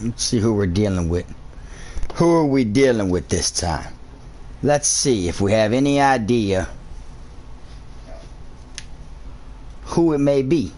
Let's see who we're dealing with. Who are we dealing with this time? Let's see if we have any idea who it may be.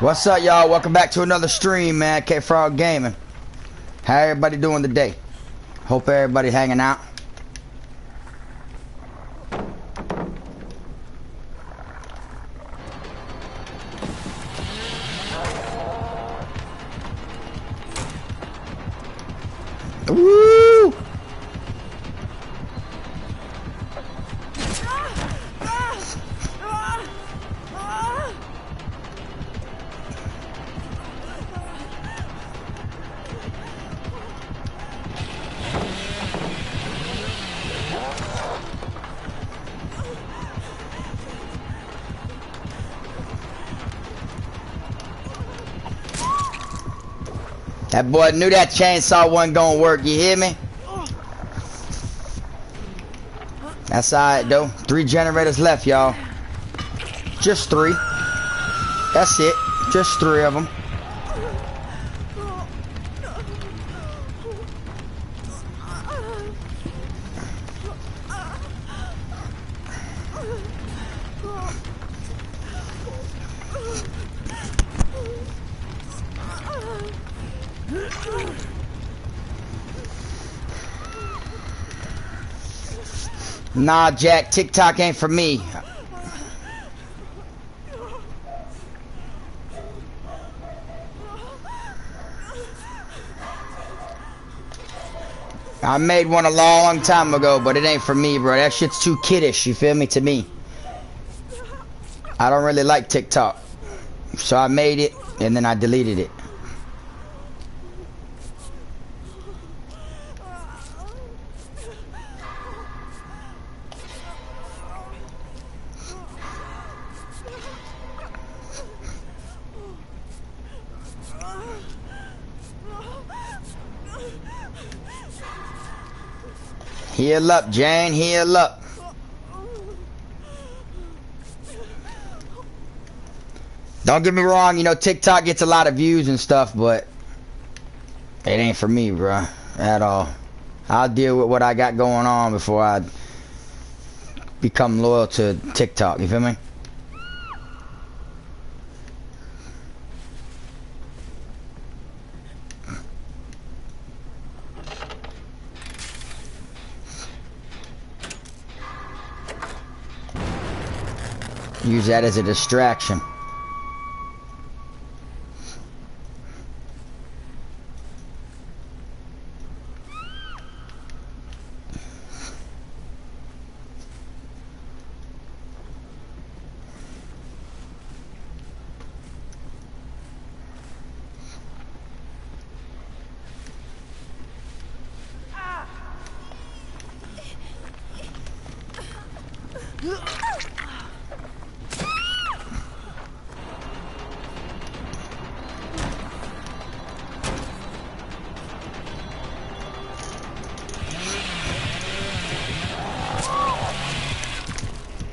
What's up, y'all? Welcome back to another stream, man. Kfrog Gaming. How everybody doing today? Hope everybody hanging out. Woo! That boy knew that chainsaw wasn't gonna work, you hear me? That's alright though. 3 generators left, y'all. Just 3. That's it. Just 3 of them. Nah, Jack, TikTok ain't for me. I made one a long time ago, but it ain't for me, bro. That shit's too kiddish, you feel me, to me. I don't really like TikTok. So I made it, and then I deleted it. Heal up, Jane, heal up. Don't get me wrong, you know, TikTok gets a lot of views and stuff, but it ain't for me, bro, at all. I'll deal with what I got going on before I become loyal to TikTok, you feel me? Use that as a distraction.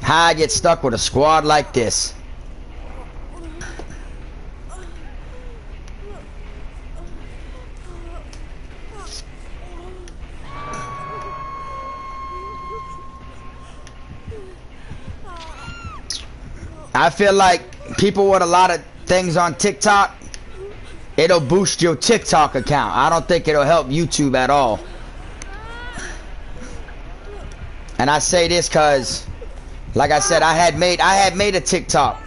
How I get stuck with a squad like this? I feel like people with a lot of things on TikTok, it'll boost your TikTok account. I don't think it'll help YouTube at all. And I say this because Like I said, I had made a TikTok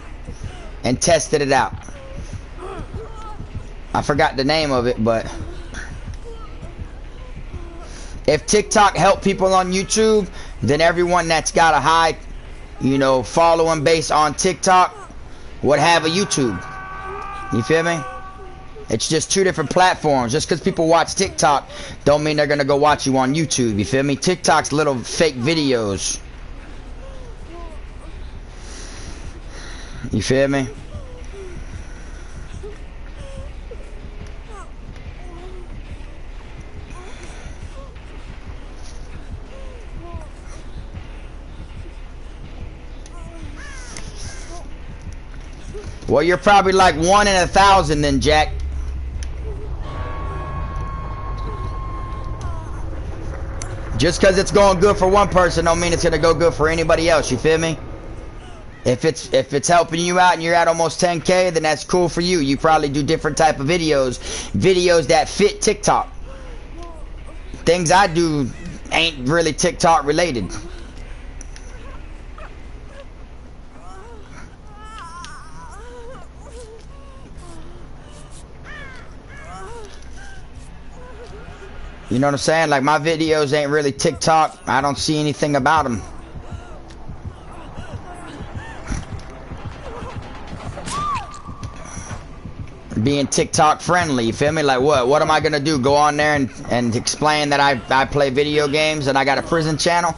and tested it out. I forgot the name of it, but if TikTok helped people on YouTube, then everyone that's got a high, you know, following base on TikTok would have a YouTube. You feel me? It's just two different platforms. Just because people watch TikTok don't mean they're gonna go watch you on YouTube. You feel me? TikTok's little fake videos. You feel me? Well, you're probably like 1 in 1,000 then, Jack. Just because it's going good for one person don't mean it's gonna go good for anybody else. You feel me? If it's helping you out and you're at almost 10K, then that's cool for you. You probably do different type of videos that fit TikTok. Things I do ain't really TikTok related. You know what I'm saying? Like, my videos ain't really TikTok. I don't see anything about them. Being TikTok friendly, you feel me? Like, what am I gonna do? Go on there and explain that I play video games and I got a prison channel?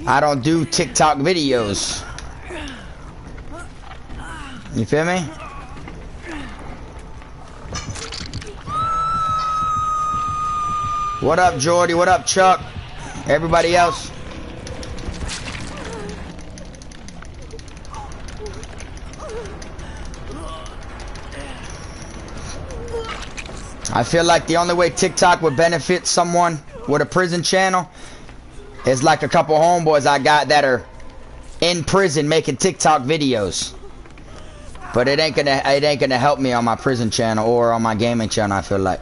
I don't do TikTok videos. You feel me? What up, Jordy? What up, Chuck? Everybody else? I feel like the only way TikTok would benefit someone with a prison channel is like a couple homeboys I got that are in prison making TikTok videos. But it ain't gonna help me on my prison channel or on my gaming channel, I feel like.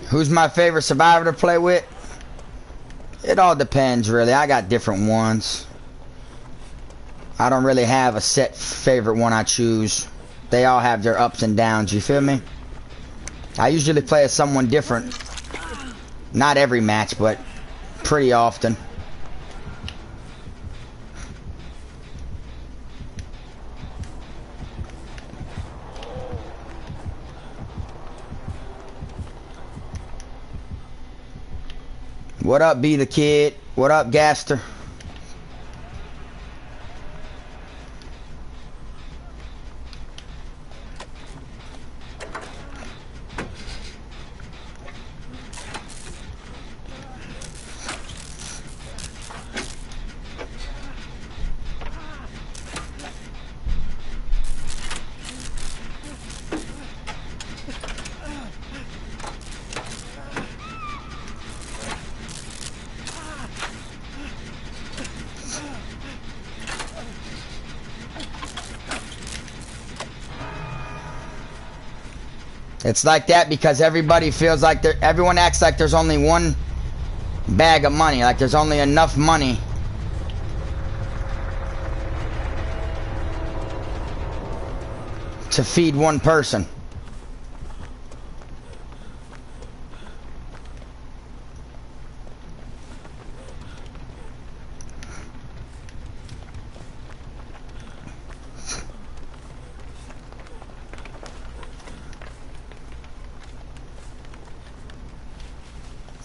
Who's my favorite survivor to play with? It all depends, really. I got different ones. I don't really have a set favorite one I choose. They all have their ups and downs, you feel me? I usually play as someone different. Not every match, but pretty often. What up, Be the Kid? What up, Gaster? It's like that because everybody feels like everyone acts like there's only one bag of money, like there's only enough money to feed one person.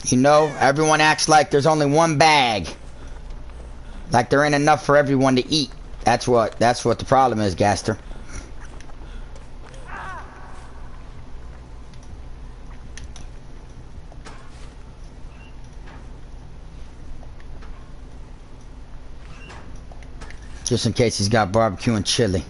You know, everyone acts like there's only one bag. Like there ain't enough for everyone to eat. That's what the problem is, Gaster. Just in case he's got barbecue and chili.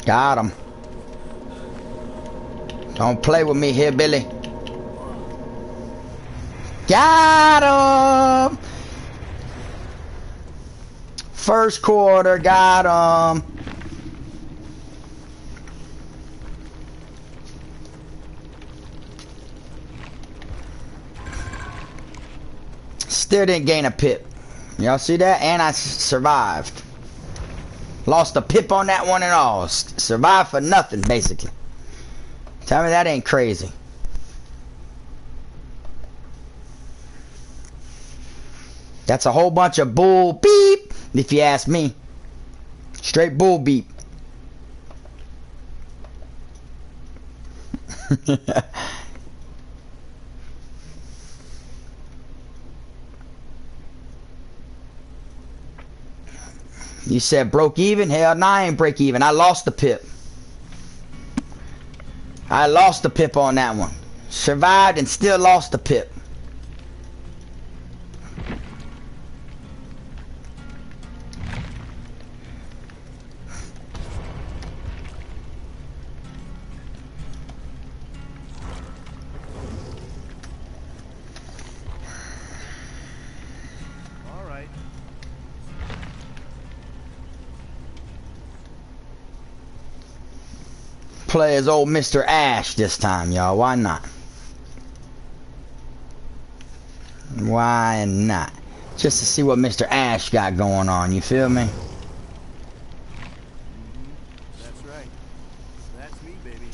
Got him. Don't play with me here, Billy. Got him. First quarter, got him. Still didn't gain a pip. Y'all see that? And I survived. Lost a pip on that one and all. Survived for nothing, basically. Tell me that ain't crazy. That's a whole bunch of bull beep, if you ask me. Straight bull beep. You said broke even? Hell, nah, I ain't break even. I lost the pip. I lost the pip on that one. Survived and still lost the pip. Play as old Mr. Ash this time, y'all. Why not? Why not? Just to see what Mr. Ash got going on, you feel me? That's right. That's me, baby.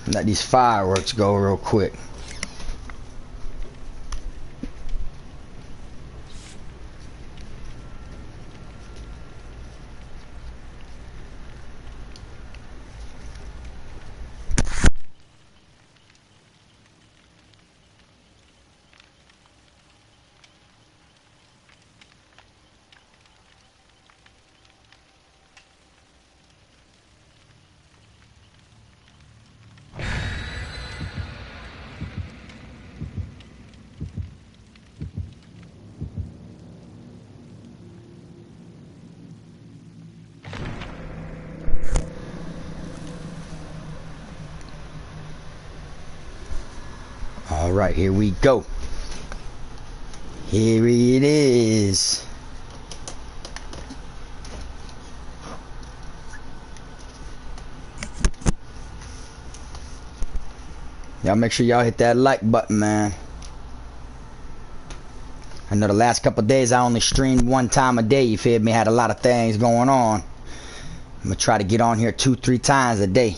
Let these fireworks go real quick. All right, here we go. Here it is. Y'all make sure y'all hit that like button, man. I know the last couple days I only streamed one time a day, you feel me? Had a lot of things going on. I'm gonna try to get on here 2-3 times a day.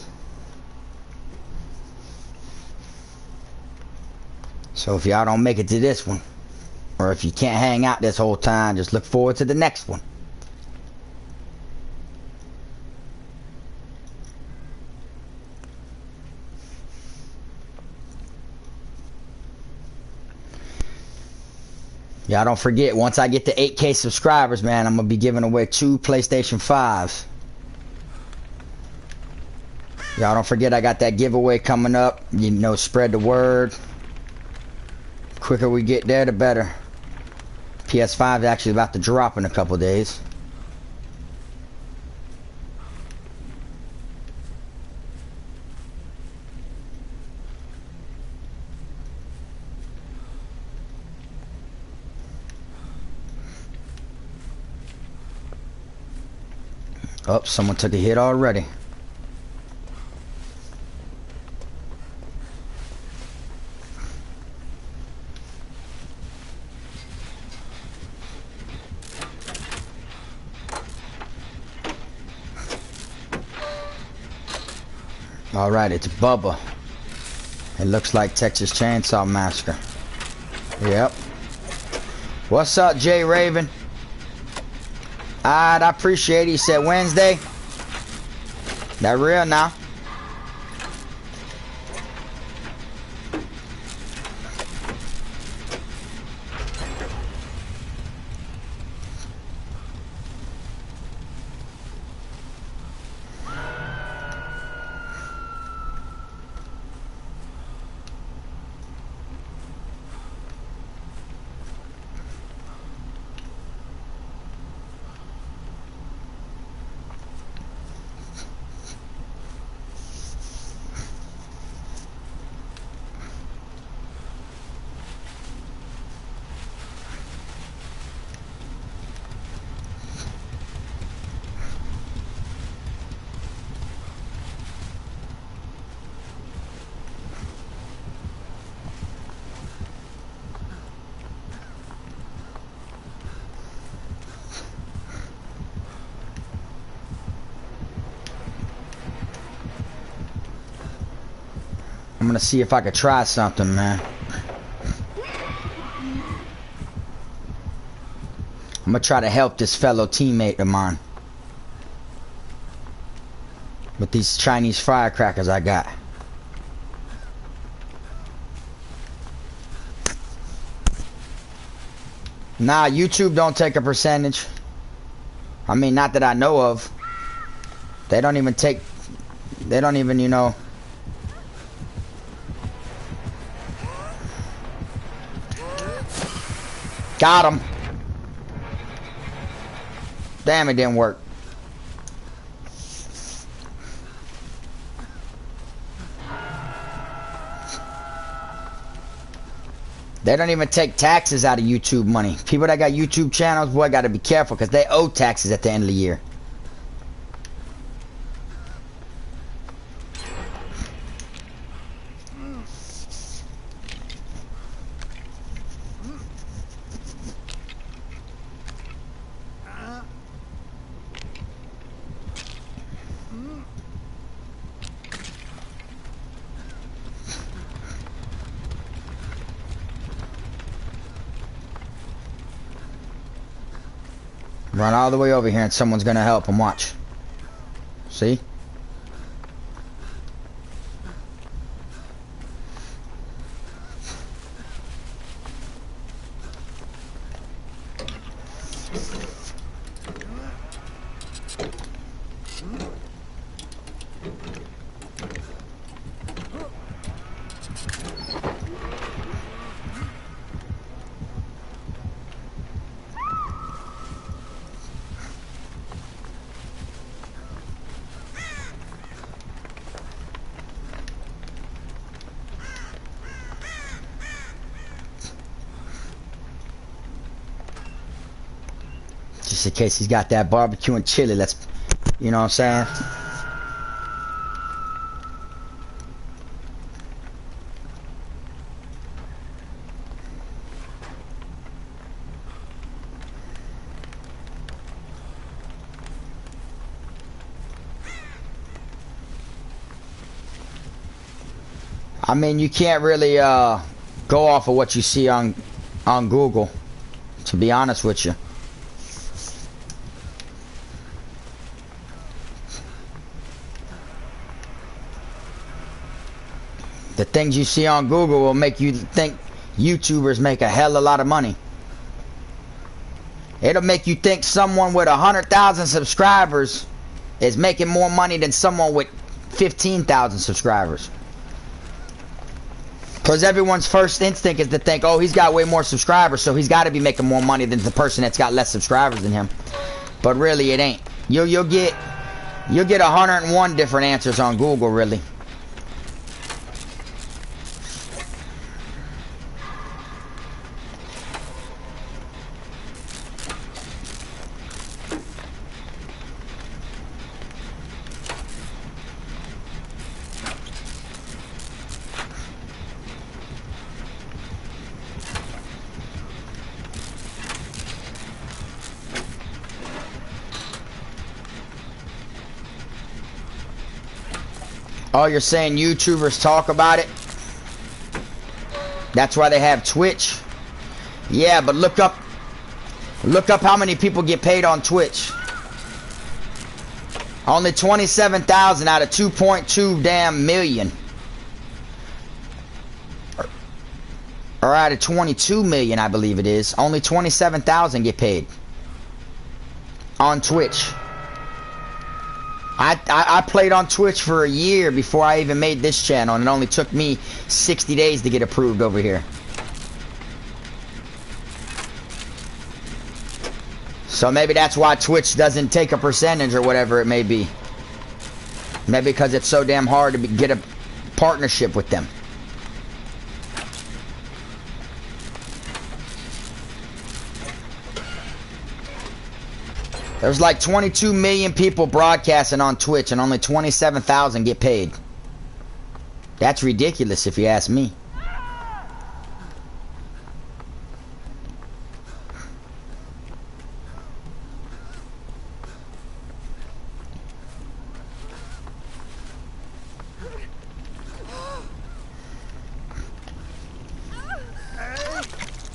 So if y'all don't make it to this one, or if you can't hang out this whole time, just look forward to the next one. Y'all don't forget, once I get to 8K subscribers, man, I'm gonna be giving away 2 PlayStation 5s. Y'all don't forget I got that giveaway coming up. You know, spread the word. Quicker we get there, the better. PS5 is actually about to drop in a couple days. Oh, someone took a hit already. Alright, it's Bubba. It looks like Texas Chainsaw Massacre. Yep. What's up, Jay Raven? Alright, I appreciate it. You said Wednesday? That real now? I'm gonna see if I could try something, man. I'm gonna try to help this fellow teammate of mine with these Chinese firecrackers I got. Nah, YouTube don't take a percentage. I mean, not that I know of. They don't even take, they don't even, you know. Got him. Damn, it didn't work. They don't even take taxes out of YouTube money. People that got YouTube channels, boy, gotta be careful because they owe taxes at the end of the year. Run all the way over here and someone's gonna help him. Watch. See? Just in case he's got that barbecue and chili, let's, you know what I'm saying? I mean, you can't really go off of what you see on Google, to be honest with you. The things you see on Google will make you think YouTubers make a hell of a lot of money. It'll make you think someone with 100,000 subscribers is making more money than someone with 15,000 subscribers. Because everyone's first instinct is to think, oh, he's got way more subscribers, so he's got to be making more money than the person that's got less subscribers than him. But really, it ain't. You'll get 101 different answers on Google, really. Oh, you're saying YouTubers talk about it? That's why they have Twitch? Yeah, but look up Look up how many people get paid on Twitch. Only 27,000 out of 2.2 damn million. Or out of 22 million, I believe it is. Only 27,000 get paid on Twitch. I played on Twitch for a year before I even made this channel, and it only took me 60 days to get approved over here. So maybe that's why Twitch doesn't take a percentage or whatever it may be. Maybe because it's so damn hard to get a partnership with them. There's like 22 million people broadcasting on Twitch and only 27,000 get paid. That's ridiculous if you ask me.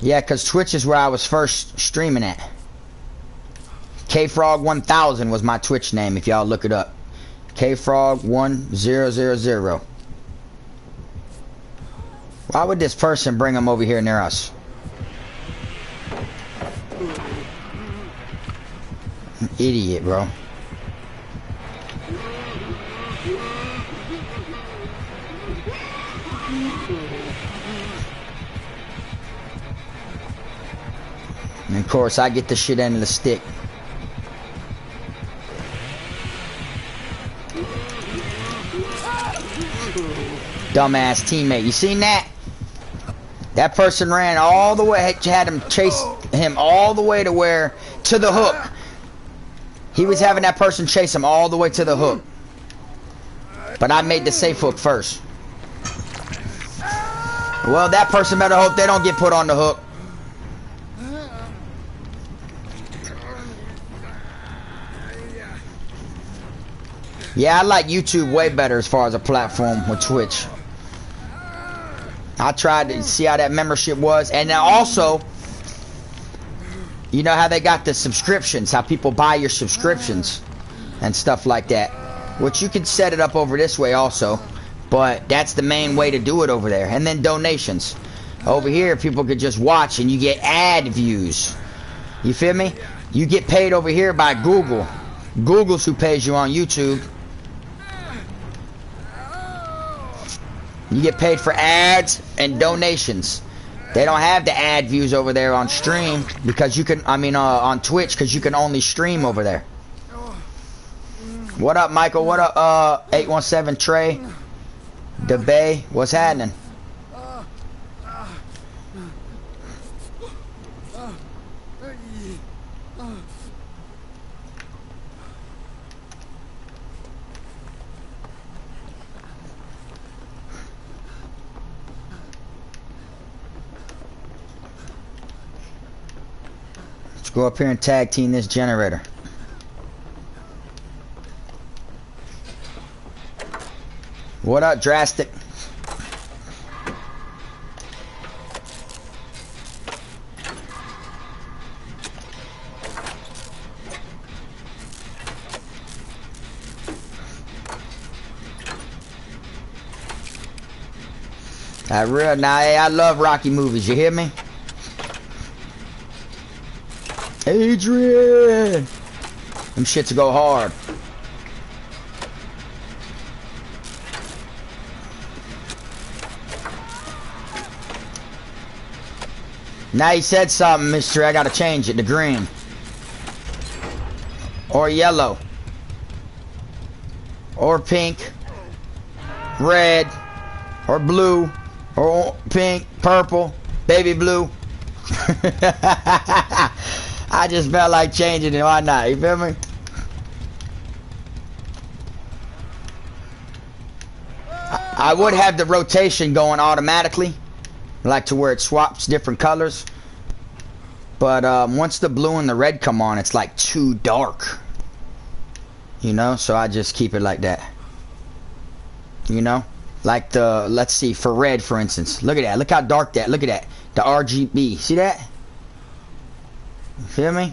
Yeah, because Twitch is where I was first streaming at. Kfrog 1000 was my Twitch name if y'all look it up. Kfrog 1000. Why would this person bring them over here near us? Idiot, bro. And of course, I get the shit end of the stick. Dumbass teammate. You seen that? That person ran all the way, had him chase him all the way to the hook. He was having that person chase him all the way to the hook. But I made the safe hook first. Well, that person better hope they don't get put on the hook. Yeah, I like YouTube way better as far as a platform with Twitch. I tried to see how that membership was. And then also, you know how they got the subscriptions, how people buy your subscriptions and stuff like that. Which you can set it up over this way also. But that's the main way to do it over there. And then donations. Over here, people could just watch and you get ad views. You feel me? You get paid over here by Google. Google's who pays you on YouTube. You get paid for ads and donations. They don't have the ad views over there on stream because you can, on Twitch, because you can only stream over there. What up, Michael? What up, 817 Trey? The Bay? What's happening? Let's go up here and tag team this generator. What up, Drastic? I love Rocky movies, you hear me? Adrian! Them shits go hard. Now you said something, mister. I gotta change it to green. Or yellow. Or pink. Red. Or blue. Or pink. Purple. Baby blue. I just felt like changing it. Why not? You feel me? I would have the rotation going automatically. Like to where it swaps different colors. But once the blue and the red come on, it's like too dark. You know? So I just keep it like that. You know? Like the, let's see, for red, for instance. Look at that. Look how dark that. Look at that. The RGB. See that? You feel me?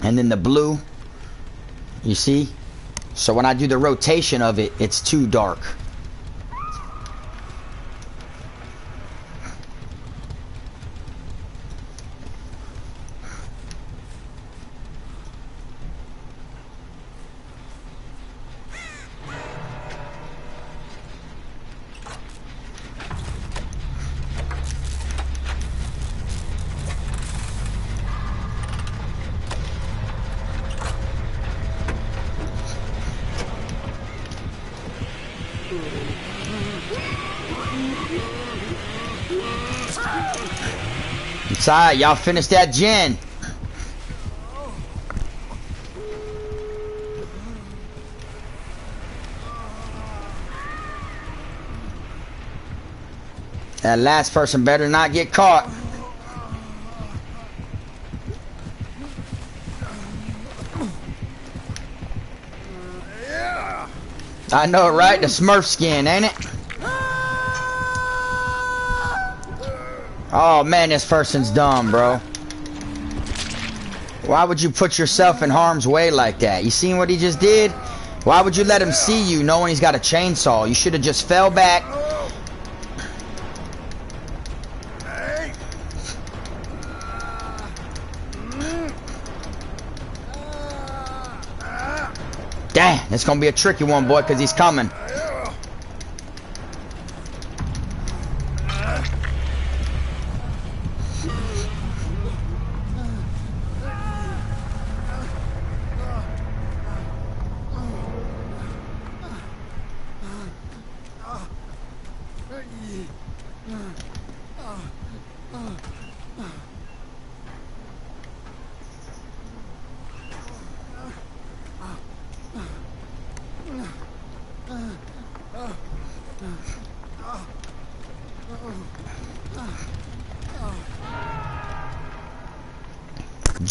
And then the blue, you see? So when I do the rotation of it, it's too dark. It's alright, y'all finish that gen. That last person better not get caught. I know, right? The Smurf skin, ain't it? Oh man, this person's dumb, bro. Why would you put yourself in harm's way like that? You seen what he just did? Why would you let him see you knowing he's got a chainsaw? You should have just fell back. Damn, it's gonna be a tricky one, boy, because he's coming.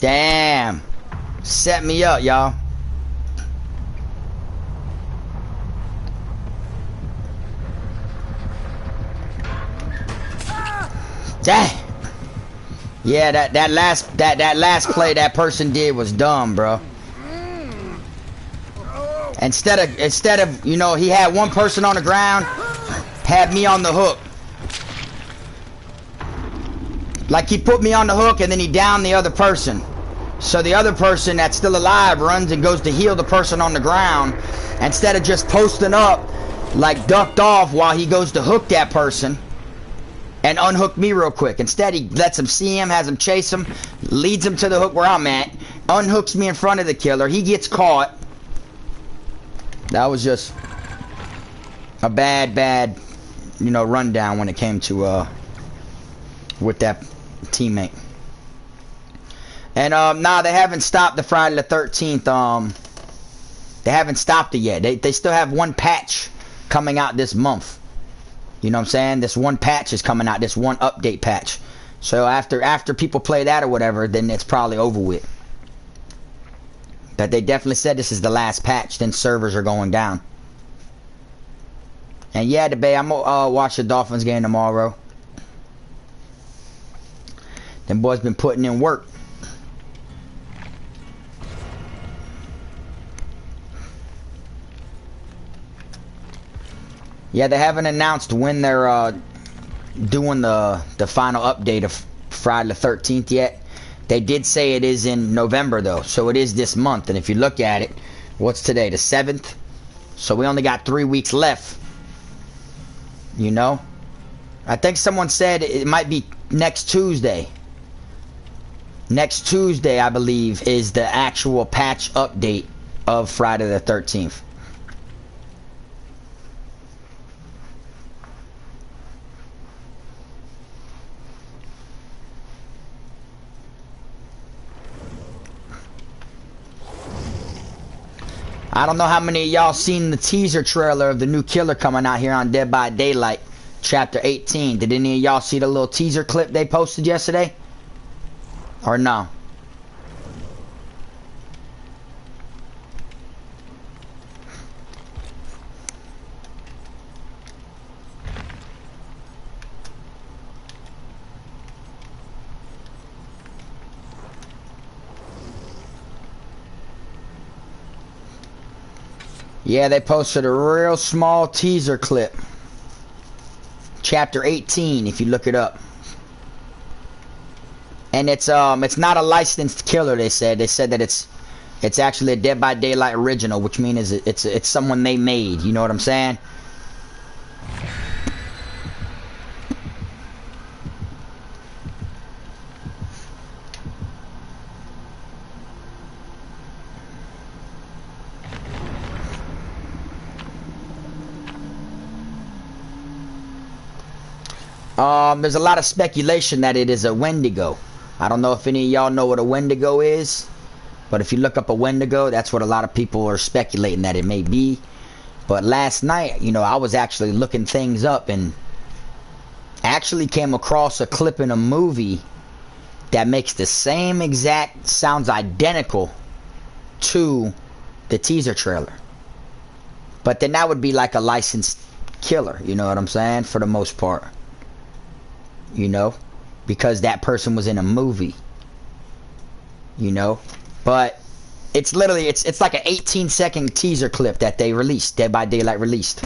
Damn. Set me up, y'all. Dang. Yeah, that last play that person did was dumb, bro. Instead of, you know, he had one person on the ground, had me on the hook. Like he put me on the hook and then he downed the other person. So the other person that's still alive runs and goes to heal the person on the ground. Instead of just posting up, like ducked off while he goes to hook that person and unhook me real quick. Instead he lets him see him, has him chase him, leads him to the hook where I'm at, unhooks me in front of the killer. He gets caught. That was just a bad, you know, rundown when it came to with that teammate. And nah, they haven't stopped the Friday the 13th. They haven't stopped it yet. They still have one patch coming out this month. You know what I'm saying? This one patch is coming out, this one update patch. So after people play that or whatever, then it's probably over with. But they definitely said this is the last patch, then servers are going down. And yeah, I'm gonna watch the Dolphins game tomorrow. Them boys been putting in work. Yeah, they haven't announced when they're doing the final update of Friday the 13th yet. They did say it is in November though, so it is this month. And if you look at it, what's today, the 7th? So we only got 3 weeks left. You know? I think someone said it might be next Tuesday. Next Tuesday, I believe, is the actual patch update of Friday the 13th. I don't know how many of y'all seen the teaser trailer of the new killer coming out here on Dead by Daylight, Chapter 18. Did any of y'all see the little teaser clip they posted yesterday? Or no? Yeah, they posted a real small teaser clip. Chapter 18, if you look it up. And it's not a licensed killer, they said. They said that it's actually a Dead by Daylight original, which means it's someone they made, you know what I'm saying? There's a lot of speculation that it is a Wendigo. I don't know if any of y'all know what a Wendigo is, but if you look up a Wendigo, that's what a lot of people are speculating that it may be. But last night, you know, I was actually looking things up and actually came across a clip in a movie that makes the same exact, sounds identical to the teaser trailer. But then that would be like a licensed killer, you know what I'm saying, for the most part. You know, because that person was in a movie, you know. But it's literally it's like an 18-second teaser clip that they released, Dead by Daylight released.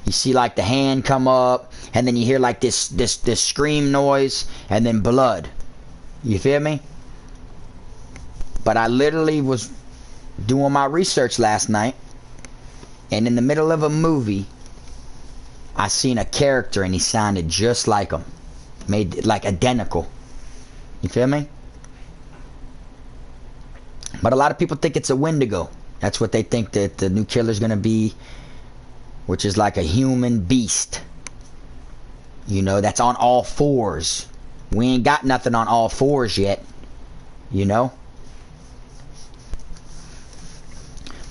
You see like the hand come up, and then you hear like this scream noise, and then blood. You feel me? But I literally was doing my research last night, and in the middle of a movie, I seen a character and he sounded just like him. Made like identical. You feel me? But a lot of people think it's a Wendigo. That's what they think that the new killer's gonna be, which is like a human beast. You know, that's on all fours. We ain't got nothing on all fours yet. You know?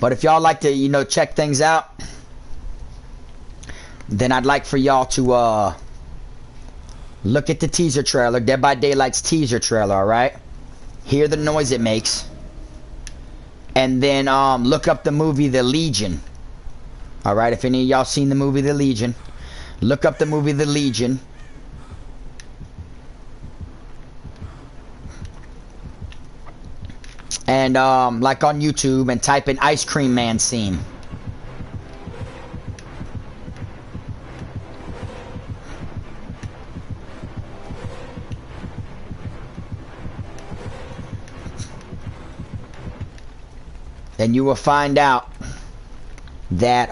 But if y'all like to, you know, check things out, then I'd like for y'all to look at the teaser trailer, Dead by Daylight's teaser trailer, alright? Hear the noise it makes. And then look up the movie The Legion. Alright, if any of y'all seen the movie The Legion, look up the movie The Legion. And like on YouTube, and type in Ice Cream Man scene. And you will find out that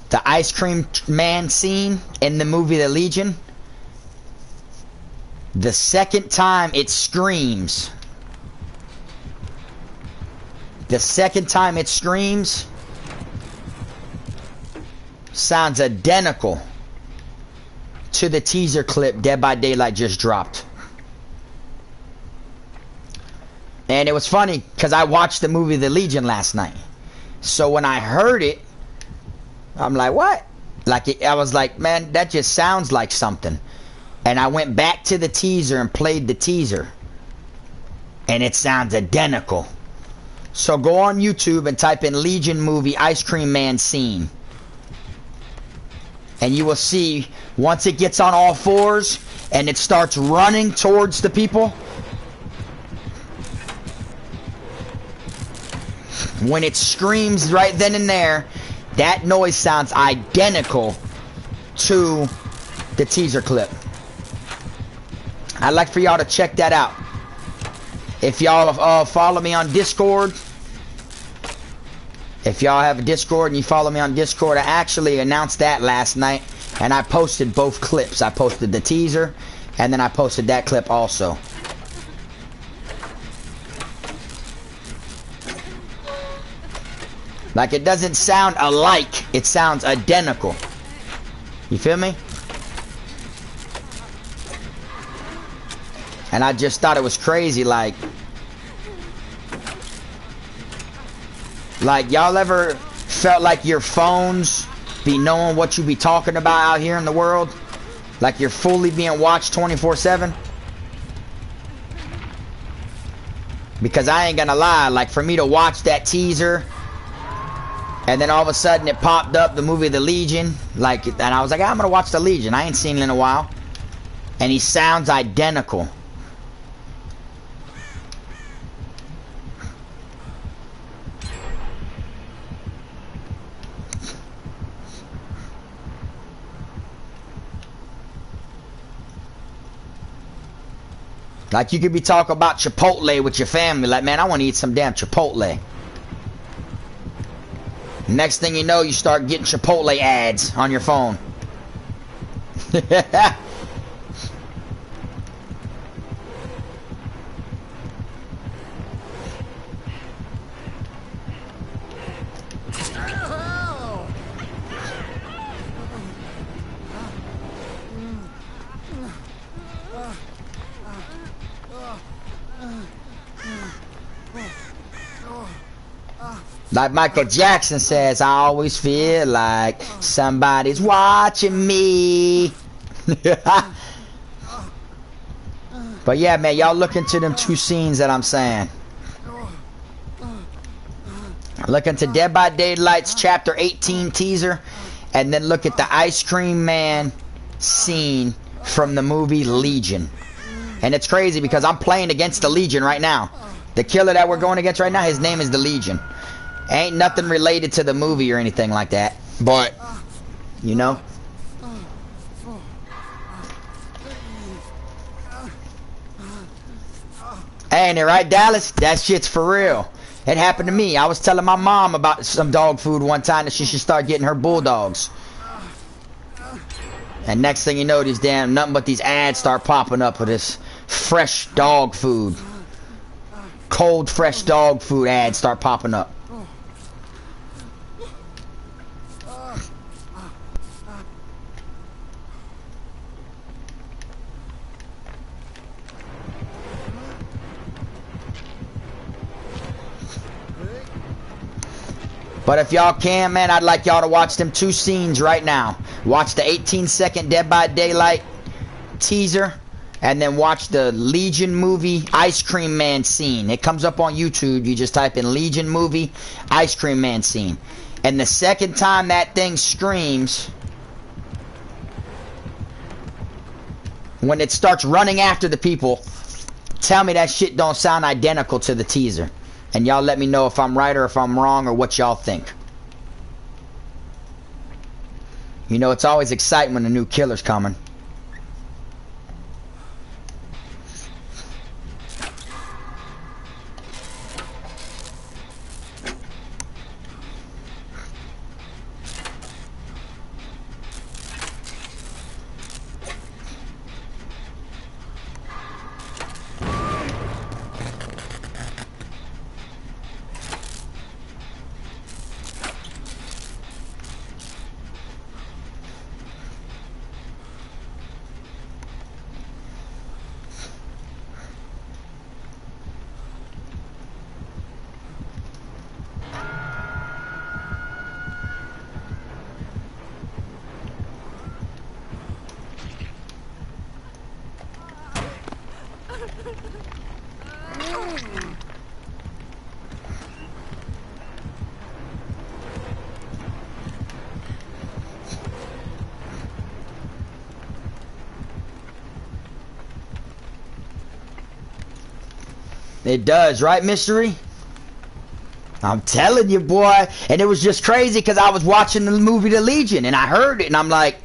the Ice Cream Man scene in the movie The Legion, the second time it screams, sounds identical to the teaser clip Dead by Daylight just dropped. And it was funny because I watched the movie The Legion last night. So when I heard it, I'm like, what? Like, I was like, man, that just sounds like something. And I went back to the teaser and played the teaser. And it sounds identical. So go on YouTube and type in Legion movie Ice Cream Man scene. And you will see, once it gets on all fours and it starts running towards the people, when it screams right then and there, that noise sounds identical to the teaser clip. I'd like for y'all to check that out. If y'all follow me on Discord, if y'all have a Discord and you follow me on Discord, I actually announced that last night, and I posted both clips. I posted the teaser, and then I posted that clip also. Like, it doesn't sound alike, it sounds identical. You feel me? And I just thought it was crazy, like y'all ever felt like your phones be knowing what you be talking about out here in the world? Like you're fully being watched 24/7? Because I ain't gonna lie, like for me to watch that teaser, and then all of a sudden it popped up, the movie The Legion, like, and I was like, I'm gonna watch The Legion. I ain't seen it in a while. And he sounds identical. Like you could be talking about Chipotle with your family. Like, man, I want to eat some damn Chipotle. Next thing you know, you start getting Chipotle ads on your phone. Like Michael Jackson says, I always feel like somebody's watching me. But yeah, man, y'all look into them two scenes that I'm saying. Look into Dead by Daylight's Chapter 18 teaser, and then look at the Ice Cream Man scene from the movie Legion. And it's crazy because I'm playing against the Legion right now. The killer that we're going against right now, his name is the Legion. Ain't nothing related to the movie or anything like that, but you know. Ain't it right, Dallas? That shit's for real. It happened to me. I was telling my mom about some dog food one time that she should start getting her bulldogs. And next thing you know, these damn nothing but these ads start popping up for this fresh dog food. Cold, fresh dog food ads start popping up. But if y'all can, man, I'd like y'all to watch them two scenes right now. Watch the 18-second Dead by Daylight teaser, and then watch the Legion movie Ice Cream Man scene. It comes up on YouTube. You just type in Legion movie Ice Cream Man scene. And the second time that thing screams, when it starts running after the people, tell me that shit don't sound identical to the teaser. And y'all let me know if I'm right or if I'm wrong or what y'all think. You know, it's always exciting when a new killer's coming. It does, right, Mystery? I'm telling you, boy. And it was just crazy because I was watching the movie The Legion and I heard it and I'm like,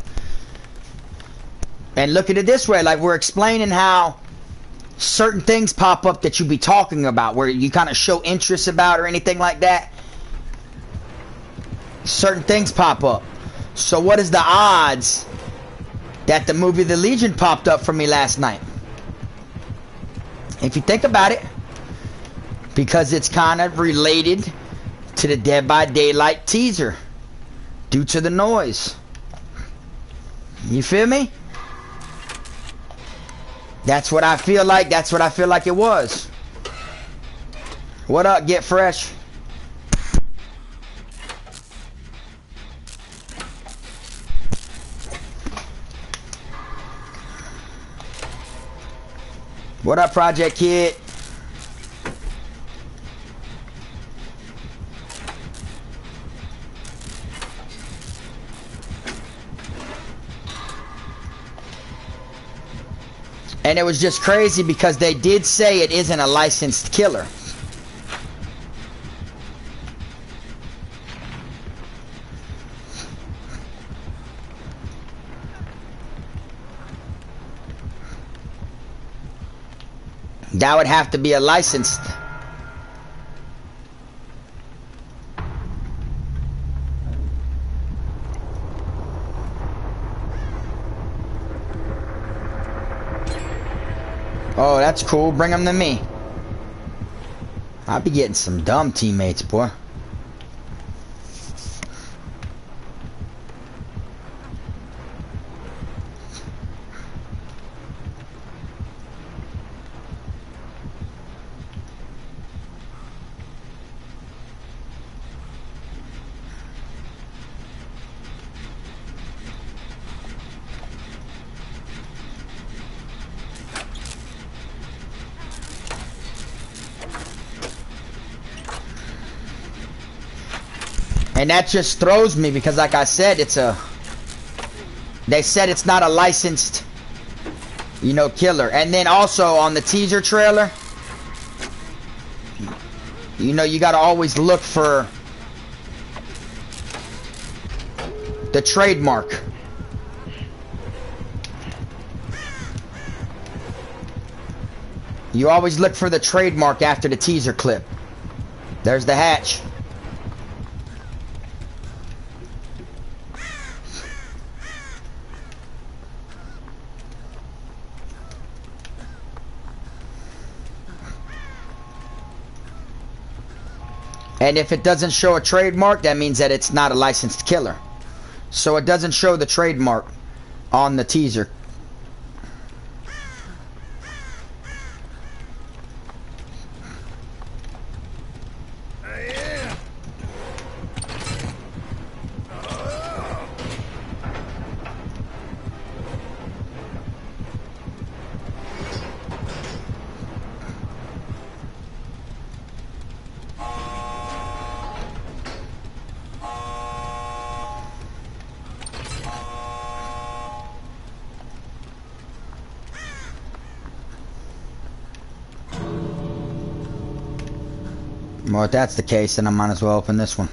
and look at it this way, like we're explaining how certain things pop up that you be talking about where you kind of show interest about or anything like that. Certain things pop up. So what is the odds that the movie The Legion popped up for me last night? If you think about it, because it's kind of related to the Dead by Daylight teaser due to the noise. You feel me? That's what I feel like. That's what I feel like it was. What up, Get Fresh? What up, Project Kid? And it was just crazy because they did say it isn't a licensed killer. That would have to be a licensed. Oh, that's cool. Bring them to me. I'll be getting some dumb teammates, boy. And that just throws me because, like I said, they said it's not a licensed, you know, killer. And then also on the teaser trailer, you know, you gotta always look for the trademark. You always look for the trademark after the teaser clip. There's the hatch. And if it doesn't show a trademark, that means that it's not a licensed killer. So it doesn't show the trademark on the teaser. Well, if that's the case, then I might as well open this one.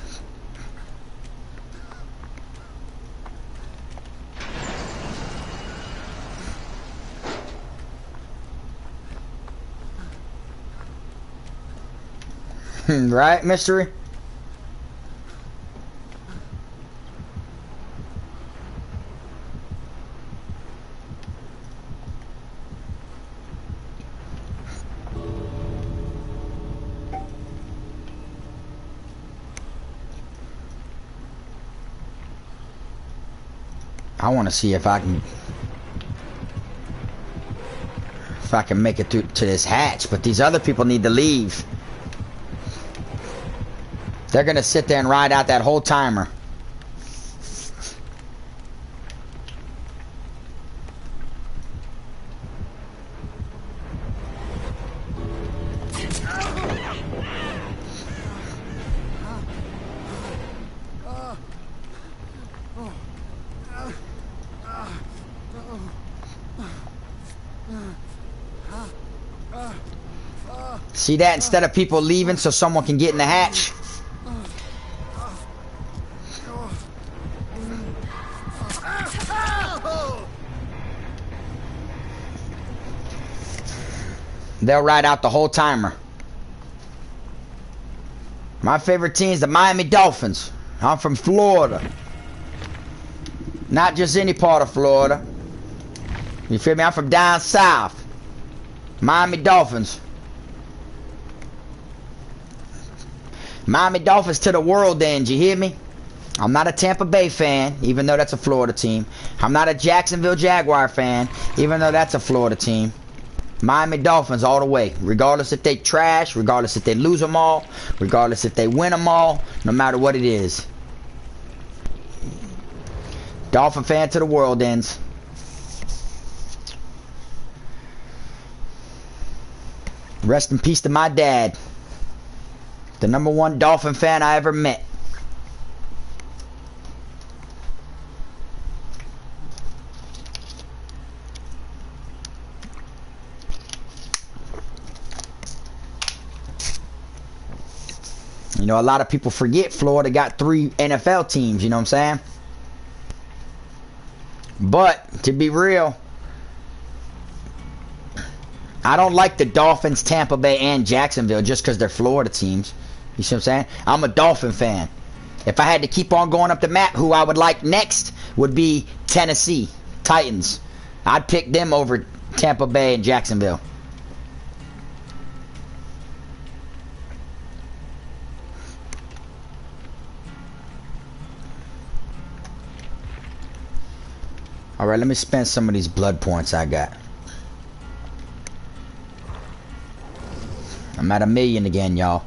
Right, mystery? I want to see if I can make it to this hatch, but these other people need to leave. They're gonna sit there and ride out that whole timer. See that? Instead of people leaving so someone can get in the hatch. They'll ride out the whole timer. My favorite team is the Miami Dolphins. I'm from Florida. Not just any part of Florida. You feel me? I'm from down south. Miami Dolphins. Miami Dolphins to the world end, you hear me? I'm not a Tampa Bay fan, even though that's a Florida team. I'm not a Jacksonville Jaguar fan, even though that's a Florida team. Miami Dolphins all the way. Regardless if they trash, regardless if they lose them all, regardless if they win them all, no matter what it is. Dolphin fan to the world ends. Rest in peace to my dad. The #1 Dolphin fan I ever met. You know, a lot of people forget Florida got 3 NFL teams, you know what I'm saying? But, to be real, I don't like the Dolphins, Tampa Bay, and Jacksonville just because they're Florida teams. You see what I'm saying? I'm a Dolphin fan. If I had to keep on going up the map, who I would like next would be Tennessee Titans. I'd pick them over Tampa Bay and Jacksonville. Alright, let me spend some of these blood points I got. I'm at 1,000,000 again, y'all.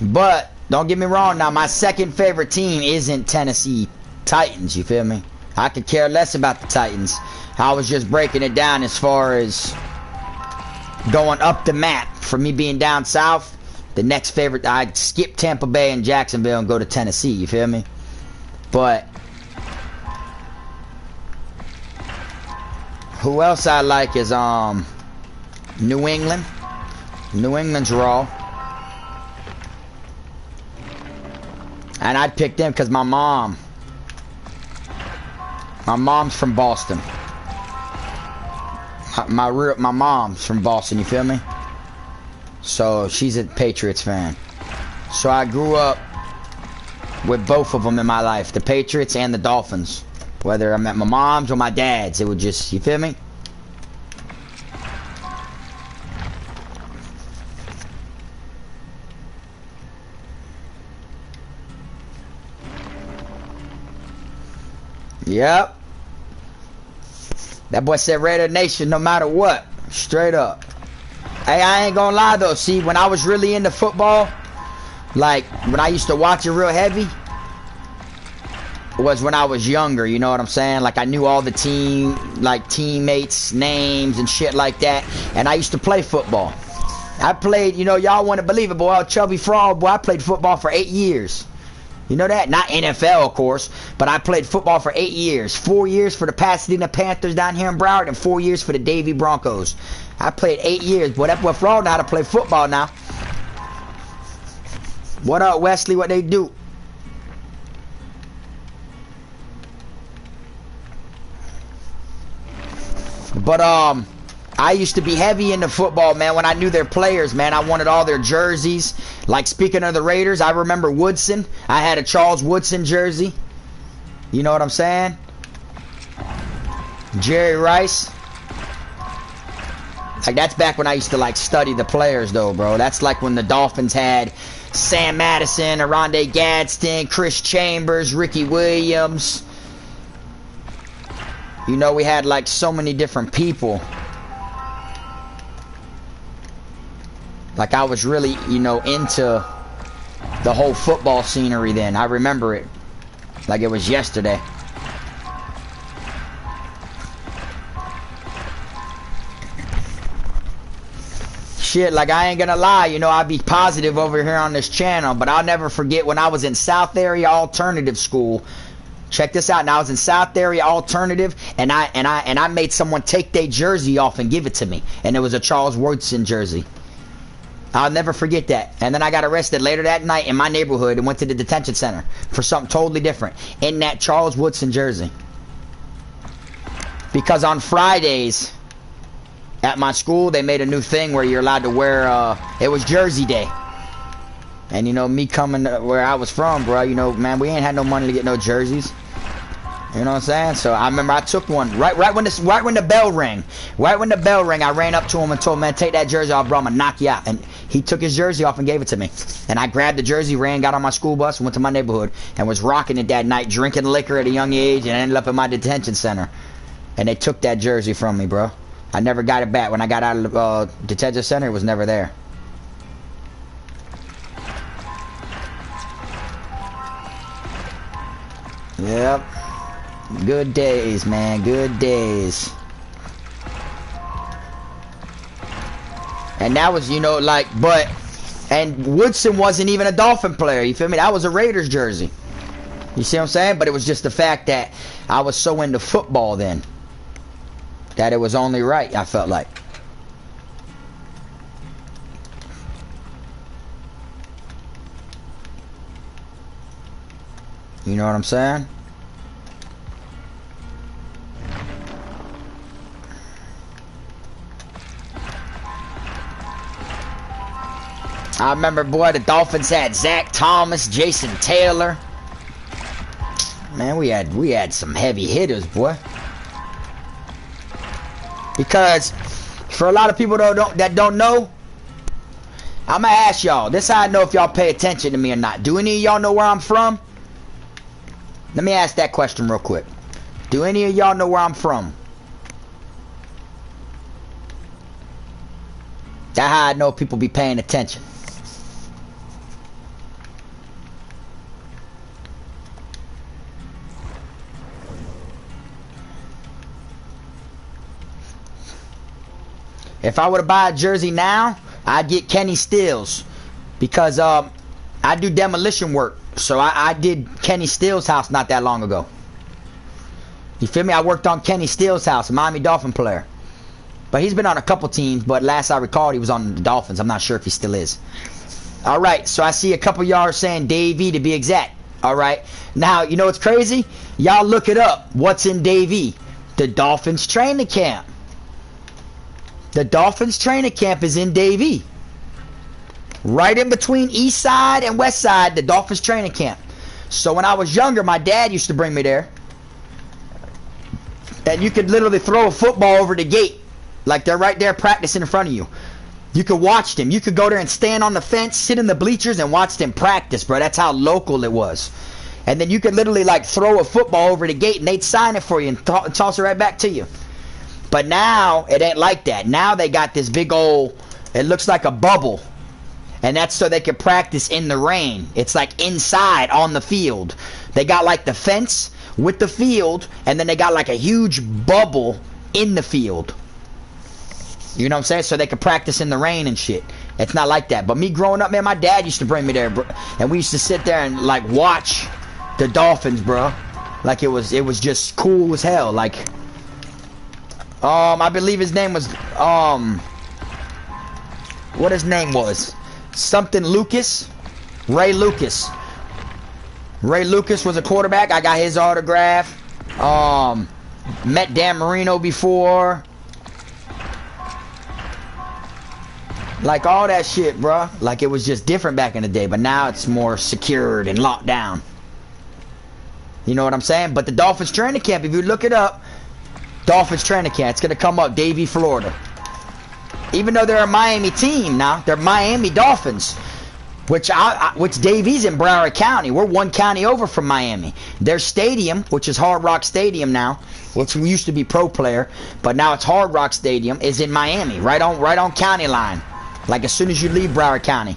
But don't get me wrong now, my second favorite team isn't Tennessee Titans, you feel me? I could care less about the Titans. I was just breaking it down as far as going up the map. For me being down south, the next favorite, I'd skip Tampa Bay and Jacksonville and go to Tennessee, you feel me? But who else I like is New England. New England's raw. And I'd pick them because my mom's from Boston. My mom's from Boston, you feel me? So she's a Patriots fan. So I grew up with both of them in my life, the Patriots and the Dolphins. Whether I'm at my mom's or my dad's, it would just, you feel me? Yep. That boy said Raider Nation no matter what. Straight up. Hey, I ain't gonna lie though. See, when I was really into football, like when I used to watch it real heavy, was when I was younger, you know what I'm saying? Like I knew all the teammates' names and shit like that. And I used to play football. I played, you know, y'all wouldn't believe it, boy. I was chubby frog, boy. I played football for 8 years. You know that? Not NFL, of course, but I played football for 8 years. 4 years for the Pasadena Panthers down here in Broward, and 4 years for the Davie Broncos. I played 8 years. Boy, that boy Frog know how to play football now. What up, Wesley? What they do? But, I used to be heavy into football, man. When I knew their players, man, I wanted all their jerseys. Like, speaking of the Raiders, I remember Woodson. I had a Charles Woodson jersey. You know what I'm saying? Jerry Rice. Like, that's back when I used to, like, study the players, though, bro. That's like when the Dolphins had Sam Madison, Aronde Gadsden, Chris Chambers, Ricky Williams. You know, we had, like, so many different people. Like, I was really, you know, into the whole football scenery then. I remember it like it was yesterday. Shit, like, I ain't gonna lie, you know, I'd be positive over here on this channel, but I'll never forget when I was in South Area Alternative School. Check this out. Now I was in South Area Alternative, and I made someone take their jersey off and give it to me, and it was a Charles Woodson jersey. I'll never forget that. And then I got arrested later that night in my neighborhood and went to the detention center for something totally different in that Charles Woodson jersey. Because on Fridays at my school, they made a new thing where you're allowed to wear, it was Jersey Day. And, you know, me coming where I was from, bro, you know, man, we ain't had no money to get no jerseys. You know what I'm saying? So I remember I took one right when the bell rang. Right when the bell rang, I ran up to him and told him, man, take that jersey off, bro, I'm gonna knock you out. And he took his jersey off and gave it to me. And I grabbed the jersey, got on my school bus, and went to my neighborhood and was rocking it that night, drinking liquor at a young age, and ended up in my detention center. And they took that jersey from me, bro. I never got it back. When I got out of the detention center, it was never there. Yep. Good days, man. Good days. And that was, you know, like, but, and Woodson wasn't even a Dolphin player. You feel me? That was a Raiders jersey. You see what I'm saying? But it was just the fact that I was so into football then that it was only right, I felt like. You know what I'm saying? I remember, boy, the Dolphins had Zach Thomas, Jason Taylor. Man, we had some heavy hitters, boy. Because for a lot of people that don't know, I'm gonna ask y'all. This is how I know if y'all pay attention to me or not. Do any of y'all know where I'm from? Let me ask that question real quick. Do any of y'all know where I'm from? That's how I know people be paying attention. If I were to buy a jersey now, I'd get Kenny Stills. Because I do demolition work. So I did Kenny Stills' house not that long ago. You feel me? I worked on Kenny Stills' house, a Miami Dolphin player. But he's been on a couple teams, but last I recalled he was on the Dolphins. I'm not sure if he still is. Alright, so I see a couple y'all are saying Davey to be exact. Alright. Now, you know what's crazy? Y'all look it up. What's in Davey? The Dolphins training camp. The Dolphins training camp is in Davie. Right in between East Side and West Side, the Dolphins training camp. So when I was younger, my dad used to bring me there. And you could literally throw a football over the gate. Like they're right there practicing in front of you. You could watch them. You could go there and stand on the fence, sit in the bleachers, and watch them practice, bro. That's how local it was. And then you could literally like throw a football over the gate and they'd sign it for you and toss it right back to you. But now, it ain't like that. Now they got this big old, it looks like a bubble. And that's so they can practice in the rain. It's like inside on the field. They got like the fence with the field, and then they got like a huge bubble in the field. You know what I'm saying? So they can practice in the rain and shit. It's not like that. But me growing up, man, my dad used to bring me there, bro. And we used to sit there and like watch the Dolphins, bro. Like it was just cool as hell. Like... I believe his name was, what his name was? Something Lucas? Ray Lucas. Ray Lucas was a quarterback. I got his autograph. Met Dan Marino before. Like all that shit, bruh. Like it was just different back in the day, but now it's more secured and locked down. You know what I'm saying? But the Dolphins training camp, if you look it up, Dolphins training camp. It's going to come up, Davie, Florida. Even though they're a Miami team now, they're Miami Dolphins, which Davie's in Broward County. We're one county over from Miami. Their stadium, which is Hard Rock Stadium now, which used to be Pro Player, but now it's Hard Rock Stadium, is in Miami, right on county line. Like as soon as you leave Broward County.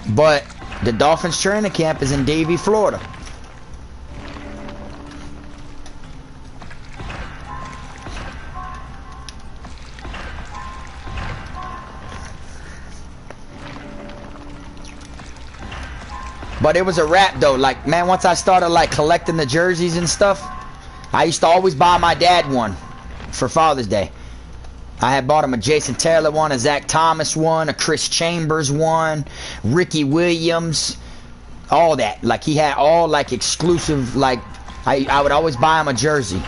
But the Dolphins training camp is in Davie, Florida. But it was a wrap though. Like, man, once I started like collecting the jerseys and stuff, I used to always buy my dad one for Father's Day. I had bought him a Jason Taylor one, a Zach Thomas one, a Chris Chambers one, Ricky Williams, all that. Like he had all like exclusive, like I would always buy him a jersey.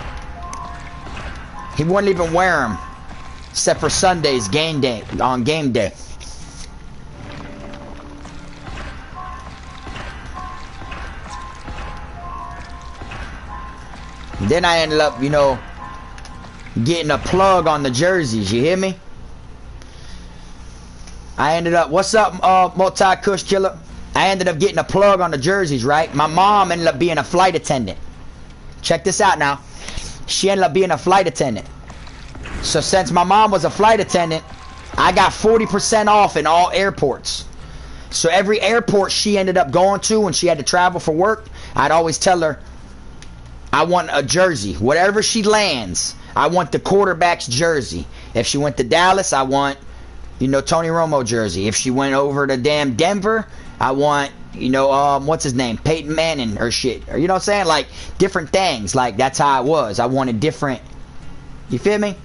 He wouldn't even wear them except for Sundays, game day, on game day. Then I ended up, you know, getting a plug on the jerseys. You hear me? I ended up, what's up, multi-cush killer? I ended up getting a plug on the jerseys, right? My mom ended up being a flight attendant. Check this out now. She ended up being a flight attendant. So since my mom was a flight attendant, I got 40% off in all airports. So every airport she ended up going to when she had to travel for work, I'd always tell her, I want a jersey. Whatever she lands, I want the quarterback's jersey. If she went to Dallas, I want, you know, Tony Romo jersey. If she went over to damn Denver, I want, you know, what's his name? Peyton Manning or shit. Or, you know what I'm saying? Like, different things. Like, that's how it was. I wanted different. You feel me?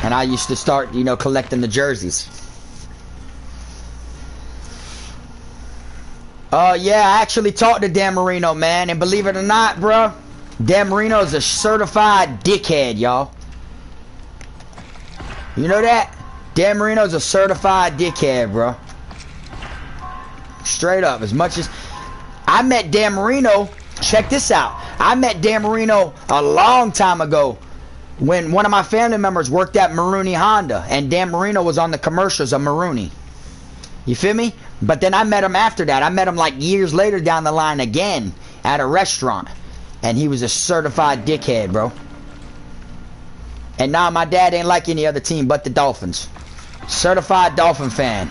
And I used to start, you know, collecting the jerseys. Yeah, I actually talked to Dan Marino, man. And believe it or not, bro, Dan Marino is a certified dickhead, y'all. You know that? Dan Marino is a certified dickhead, bro. Straight up. As much as I met Dan Marino, check this out. I met Dan Marino a long time ago when one of my family members worked at Maruni Honda, and Dan Marino was on the commercials of Maruni. You feel me? But then I met him after that. I met him like years later down the line again at a restaurant, and he was a certified dickhead, bro. And now my dad ain't like any other team but the Dolphins. Certified Dolphin fan.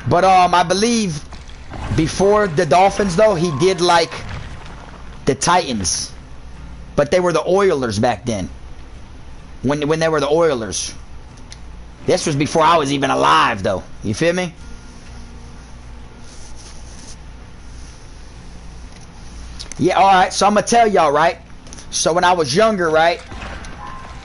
But I believe before the Dolphins though, he did like the Titans. But they were the Oilers back then. When they were the Oilers. This was before I was even alive though. You feel me? Yeah, alright, so I'm gonna tell y'all, right? So when I was younger, right?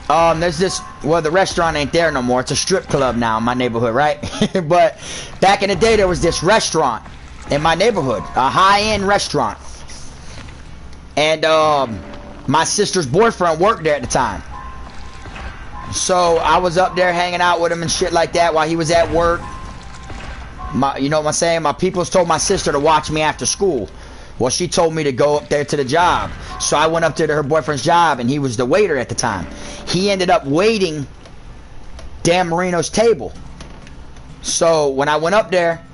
There's this, well, the restaurant ain't there no more. It's a strip club now in my neighborhood, right? But back in the day, there was this restaurant in my neighborhood, a high-end restaurant. And my sister's boyfriend worked there at the time. So I was up there hanging out with him and shit like that while he was at work. You know what I'm saying? My peoples told my sister to watch me after school. Well, she told me to go up there to the job. So I went up there to her boyfriend's job, and he was the waiter at the time. He ended up waiting Dan Marino's table. So when I went up there,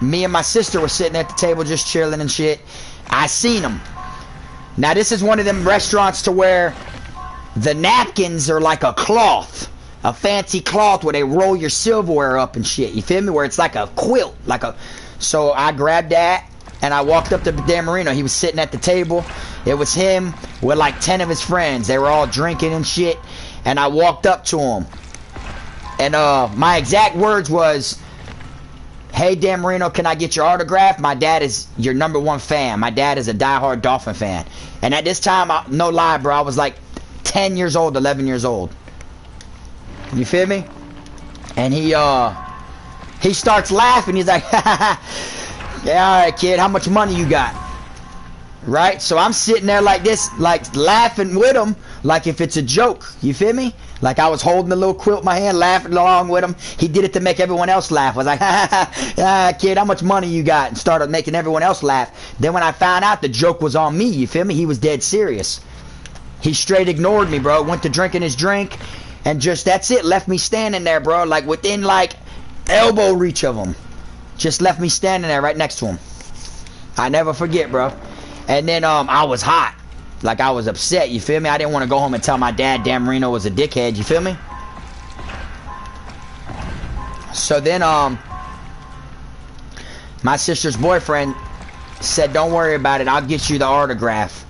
me and my sister were sitting at the table just chilling and shit. I seen him. Now this is one of them restaurants to where the napkins are like a cloth. A fancy cloth where they roll your silverware up and shit. You feel me? Where it's like a quilt. So I grabbed that. And I walked up to Dan Marino. He was sitting at the table. It was him with like 10 of his friends. They were all drinking and shit. And I walked up to him. And my exact words was, "Hey, Dan Marino, can I get your autograph? My dad is your #1 fan. My dad is a diehard Dolphin fan." And at this time, no lie, bro, I was like 10 years old, 11 years old. You feel me? And he starts laughing. He's like, "Yeah, alright, kid, how much money you got?" Right? So I'm sitting there like this, like laughing with him, like if it's a joke. You feel me? Like I was holding the little quilt in my hand, laughing along with him. He did it to make everyone else laugh. I was like, "Kid, how much money you got?" And started making everyone else laugh. Then when I found out the joke was on me, you feel me? He was dead serious. He straight ignored me, bro. Went to drinking his drink, and just, that's it. Left me standing there, bro, like within like elbow reach of him. Just left me standing there right next to him. I never forget, bro. And then I was hot. Like I was upset, you feel me? I didn't want to go home and tell my dad Dan Marino was a dickhead, you feel me? So then my sister's boyfriend said, "Don't worry about it, I'll get you the autograph."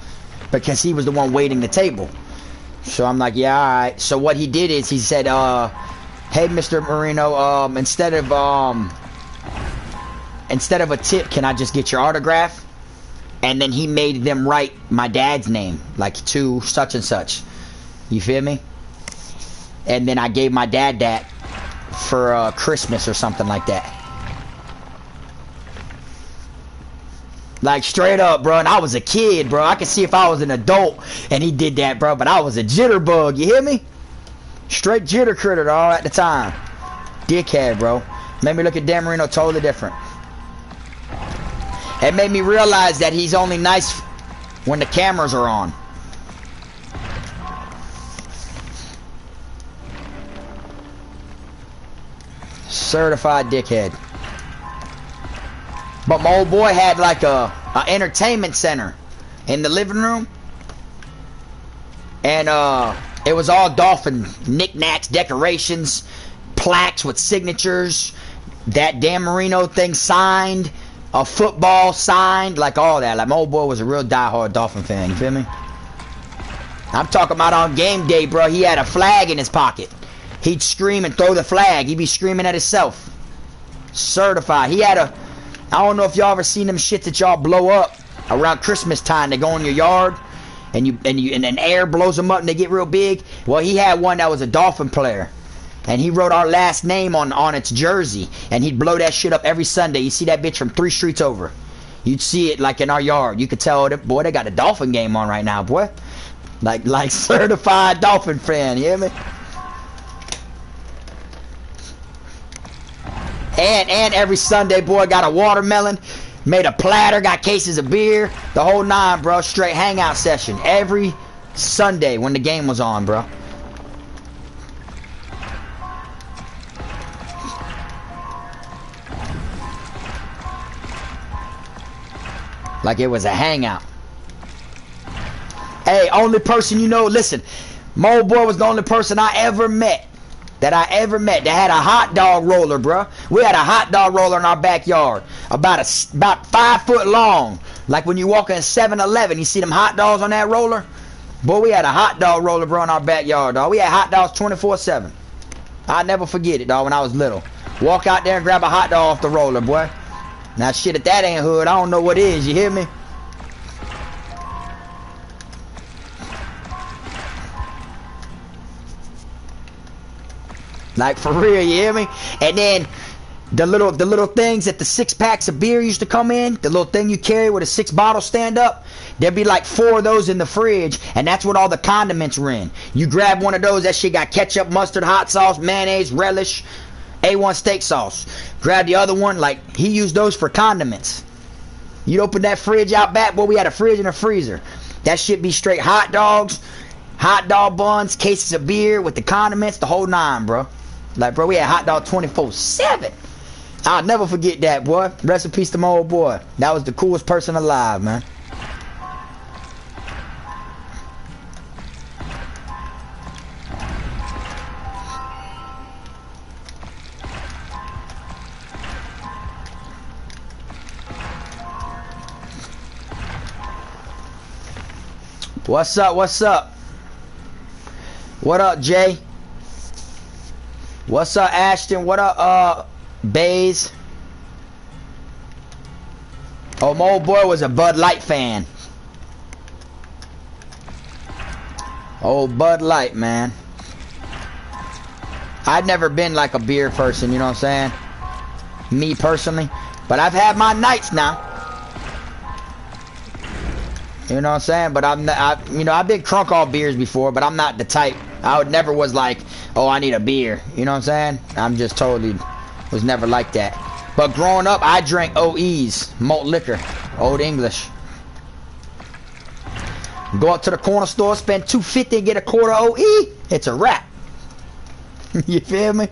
Because he was the one waiting the table. So I'm like, "Yeah, alright." So what he did is he said, "Hey, Mr. Marino, instead of a tip, can I just get your autograph?" And then he made them write my dad's name, like to such and such. You feel me? And then I gave my dad that for Christmas or something like that. Like straight up, bro. And I was a kid, bro. I could see if I was an adult and he did that, bro. But I was a jitterbug, you hear me? Straight jitter critter all at the time. Dickhead, bro. Made me look at Dan Marino totally different. It made me realize that he's only nice when the cameras are on. Certified dickhead. But my old boy had like a entertainment center in the living room. And it was all Dolphin knickknacks, decorations, plaques with signatures, that Dan Marino thing signed, a football signed, like all that. Like my old boy was a real diehard Dolphin fan, you feel me? I'm talking about on game day, bro. He had a flag in his pocket. He'd scream and throw the flag. He'd be screaming at himself. Certified. He had a, I don't know if y'all ever seen them shit that y'all blow up around Christmas time. They go in your yard and then air blows them up and they get real big. Well, he had one that was a Dolphin player. And he wrote our last name on its jersey. And he'd blow that shit up every Sunday. You see that bitch from 3 streets over. You'd see it like in our yard. You could tell, boy, they got a Dolphin game on right now, boy. Like certified Dolphin fan, you hear me? And every Sunday, boy, got a watermelon, made a platter, got cases of beer, the whole 9, bro. Straight hangout session every Sunday when the game was on, bro. Like it was a hangout. Hey, only person you know, listen, my old boy was the only person I ever met that had a hot dog roller, bro. We had a hot dog roller in our backyard, about 5 foot long. Like when you walk in 7-Eleven, you see them hot dogs on that roller? Boy, we had a hot dog roller, bro, in our backyard, dog. We had hot dogs 24/7. I'll never forget it, dog, when I was little. Walk out there and grab a hot dog off the roller, boy. Now, shit, if that ain't hood, I don't know what is, you hear me? Like, for real, you hear me? And then the little things that the 6-packs of beer used to come in, the little thing you carry with a 6 bottles stand up, there'd be like 4 of those in the fridge, and that's what all the condiments were in. You grab one of those, that shit got ketchup, mustard, hot sauce, mayonnaise, relish, A1 steak sauce. Grab the other one, like, he used those for condiments. You'd open that fridge out back, boy, we had a fridge and a freezer. That shit be straight hot dogs, hot dog buns, cases of beer with the condiments, the whole 9, bro. Like, bro, we had hot dog 24/7. I'll never forget that, boy. Rest in peace to my old boy. That was the coolest person alive, man. What's up? What's up? What up, Jay? What's up, Ashton? What up, Bays? Oh, my old boy was a Bud Light fan. Old Bud Light, man. I've never been like a beer person, you know what I'm saying? Me personally. But I've had my nights now. You know what I'm saying? But I've been crunk off beers before, but I'm not the type. I would never was like, oh, I need a beer. You know what I'm saying? I'm just totally was never like that. But growing up, I drank OEs, malt liquor, Old English. Go up to the corner store, spend $2.50 and get a quarter OE. It's a wrap. You feel me?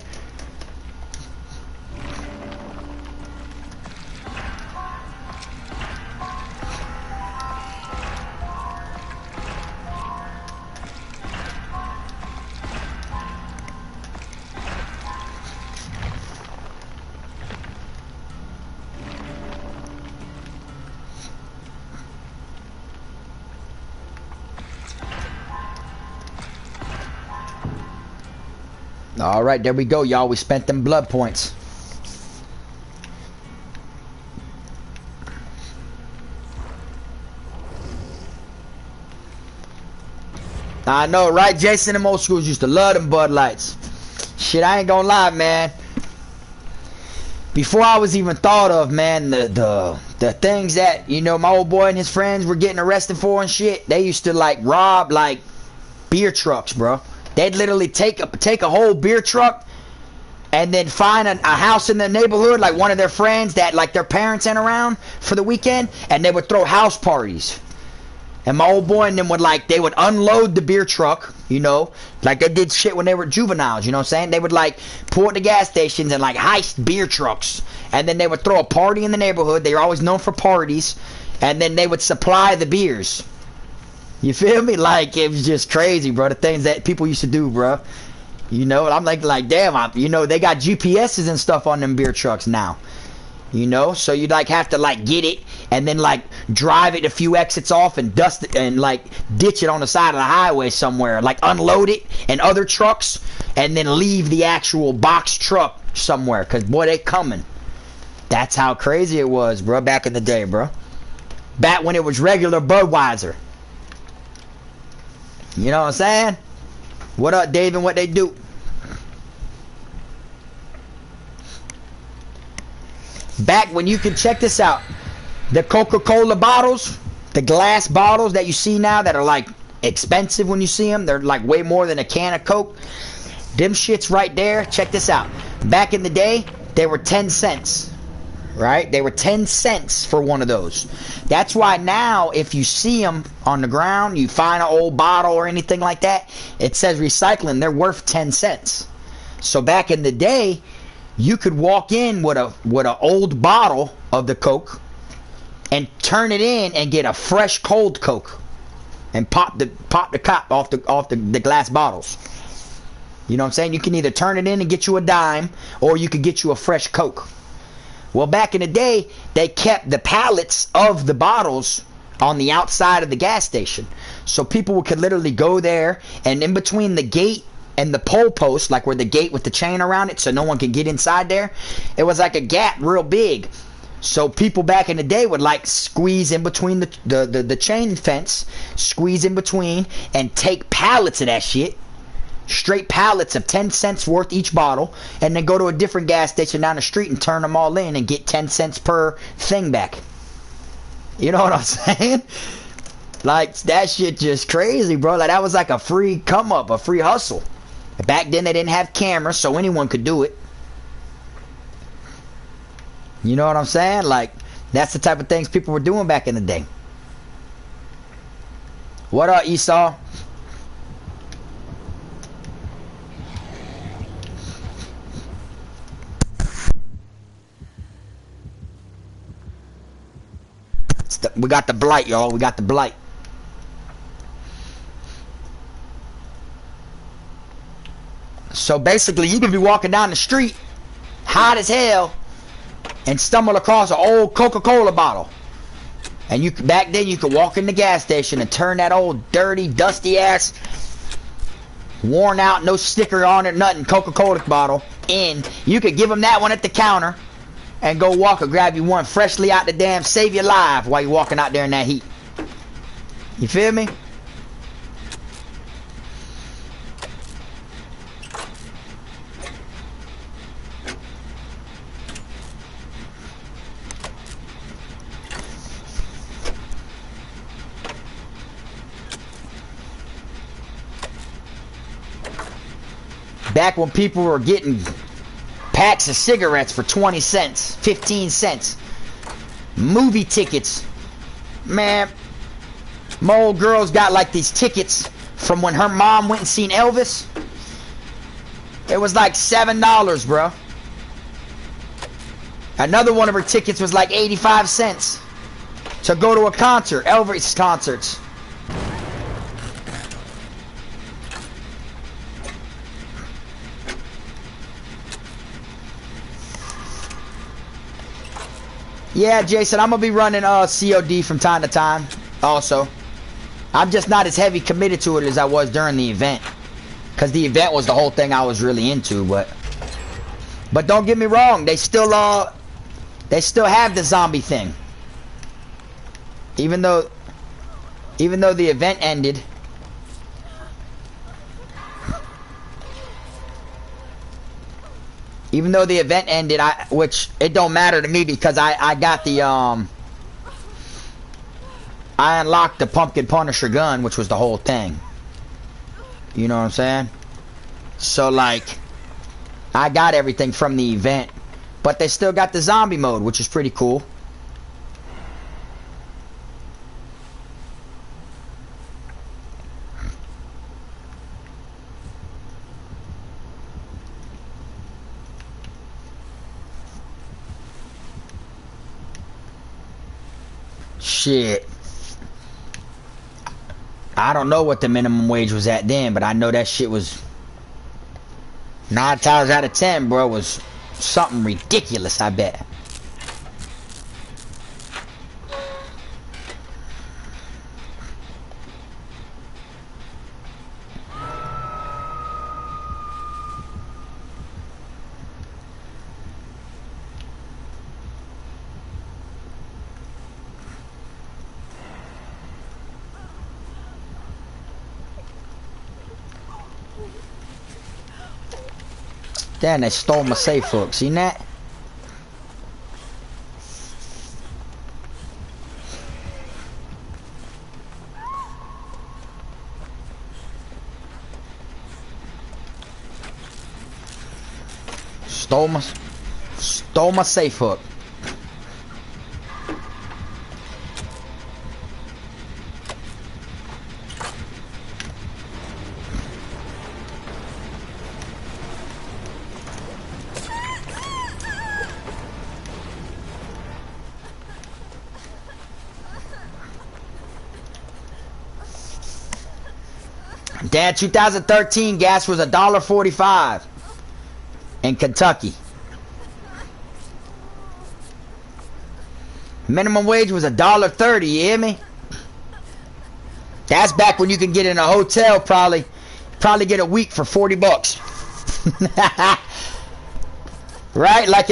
Alright, there we go, y'all. We spent them blood points. I know, right? Jason and old schools used to love them Bud Lights. Shit, I ain't gonna lie, man. Before I was even thought of, man, the things that, you know, my old boy and his friends were getting arrested for and shit, they used to, like, rob, like, beer trucks, bro. They'd literally take a whole beer truck and then find a house in the neighborhood, like one of their friends that, like, their parents ain't around for the weekend, and they would throw house parties. And my old boy and them would, like, they would unload the beer truck, you know, like they did shit when they were juveniles, you know what I'm saying? They would, like, pull at the gas stations and, like, heist beer trucks. And then they would throw a party in the neighborhood. They were always known for parties. And then they would supply the beers. You feel me? Like, it was just crazy, bro. The things that people used to do, bro. You know, I'm like damn, you know, they got GPSs and stuff on them beer trucks now. You know, so you like have to like get it and then like drive it a few exits off and dust it and like ditch it on the side of the highway somewhere, like unload it and other trucks and then leave the actual box truck somewhere, because boy, they coming. That's how crazy it was, bro, back in the day, bro. Back when it was regular Budweiser. You know what I'm saying? What up, Dave, and what they do? Back when you could, check this out, the Coca-Cola bottles, the glass bottles that you see now that are like expensive when you see them, they're like way more than a can of Coke. Them shits right there, check this out. Back in the day, they were 10 cents, right? They were 10 cents for one of those. That's why now, if you see them on the ground, you find an old bottle or anything like that, it says recycling, they're worth 10 cents. So back in the day, you could walk in with a old bottle of the Coke and turn it in and get a fresh cold Coke and pop the cap off the glass bottles. You know what I'm saying? You can either turn it in and get you a dime, or you could get you a fresh Coke. Well, back in the day, they kept the pallets of the bottles on the outside of the gas station, so people could literally go there, and in between the gate and the pole post, like where the gate with the chain around it so no one could get inside there, it was like a gap real big. So people back in the day would like squeeze in between the chain fence, squeeze in between, and take pallets of that shit, straight pallets of 10 cents worth each bottle, and then go to a different gas station down the street and turn them all in and get 10 cents per thing back. You know what I'm saying? Like, that shit just crazy, bro. Like, that was like a free come up, a free hustle. Back then they didn't have cameras, so anyone could do it. You know what I'm saying? Like, that's the type of things people were doing back in the day. What up, Esau? We got the blight, y'all. We got the blight. So basically, you could be walking down the street, hot as hell, and stumble across an old Coca-Cola bottle. And you back then you could walk in the gas station and turn that old dirty, dusty ass, worn out, no sticker on it, nothing, Coca-Cola bottle in. You could give them that one at the counter and go walk or grab you one freshly out the damn, save your life while you're walking out there in that heat. You feel me? Back when people were getting packs of cigarettes for 20 cents, 15 cents. Movie tickets. Man, my old girl's got like these tickets from when her mom went and seen Elvis. It was like $7, bro. Another one of her tickets was like 85 cents to go to a concert, Elvis concerts. Yeah, Jason, I'm gonna be running COD from time to time also. I'm just not as heavy committed to it as I was during the event, because the event was the whole thing I was really into. But don't get me wrong, they still have the zombie thing. Even though the event ended. Even though the event ended, which it don't matter to me, because I got the I unlocked the Pumpkin Punisher gun, which was the whole thing. You know what I'm saying? So like, I got everything from the event, but they still got the zombie mode, which is pretty cool. Shit. I don't know what the minimum wage was at then, but I know that shit was 9 times out of 10, bro, was something ridiculous, I bet. Damn, they stole my safe hook. Seen that? Stole my safe hook. Dad, 2013 gas was $1.45 in Kentucky. Minimum wage was $1.30, you hear me? That's back when you could get in a hotel probably get a week for $40. Right? Like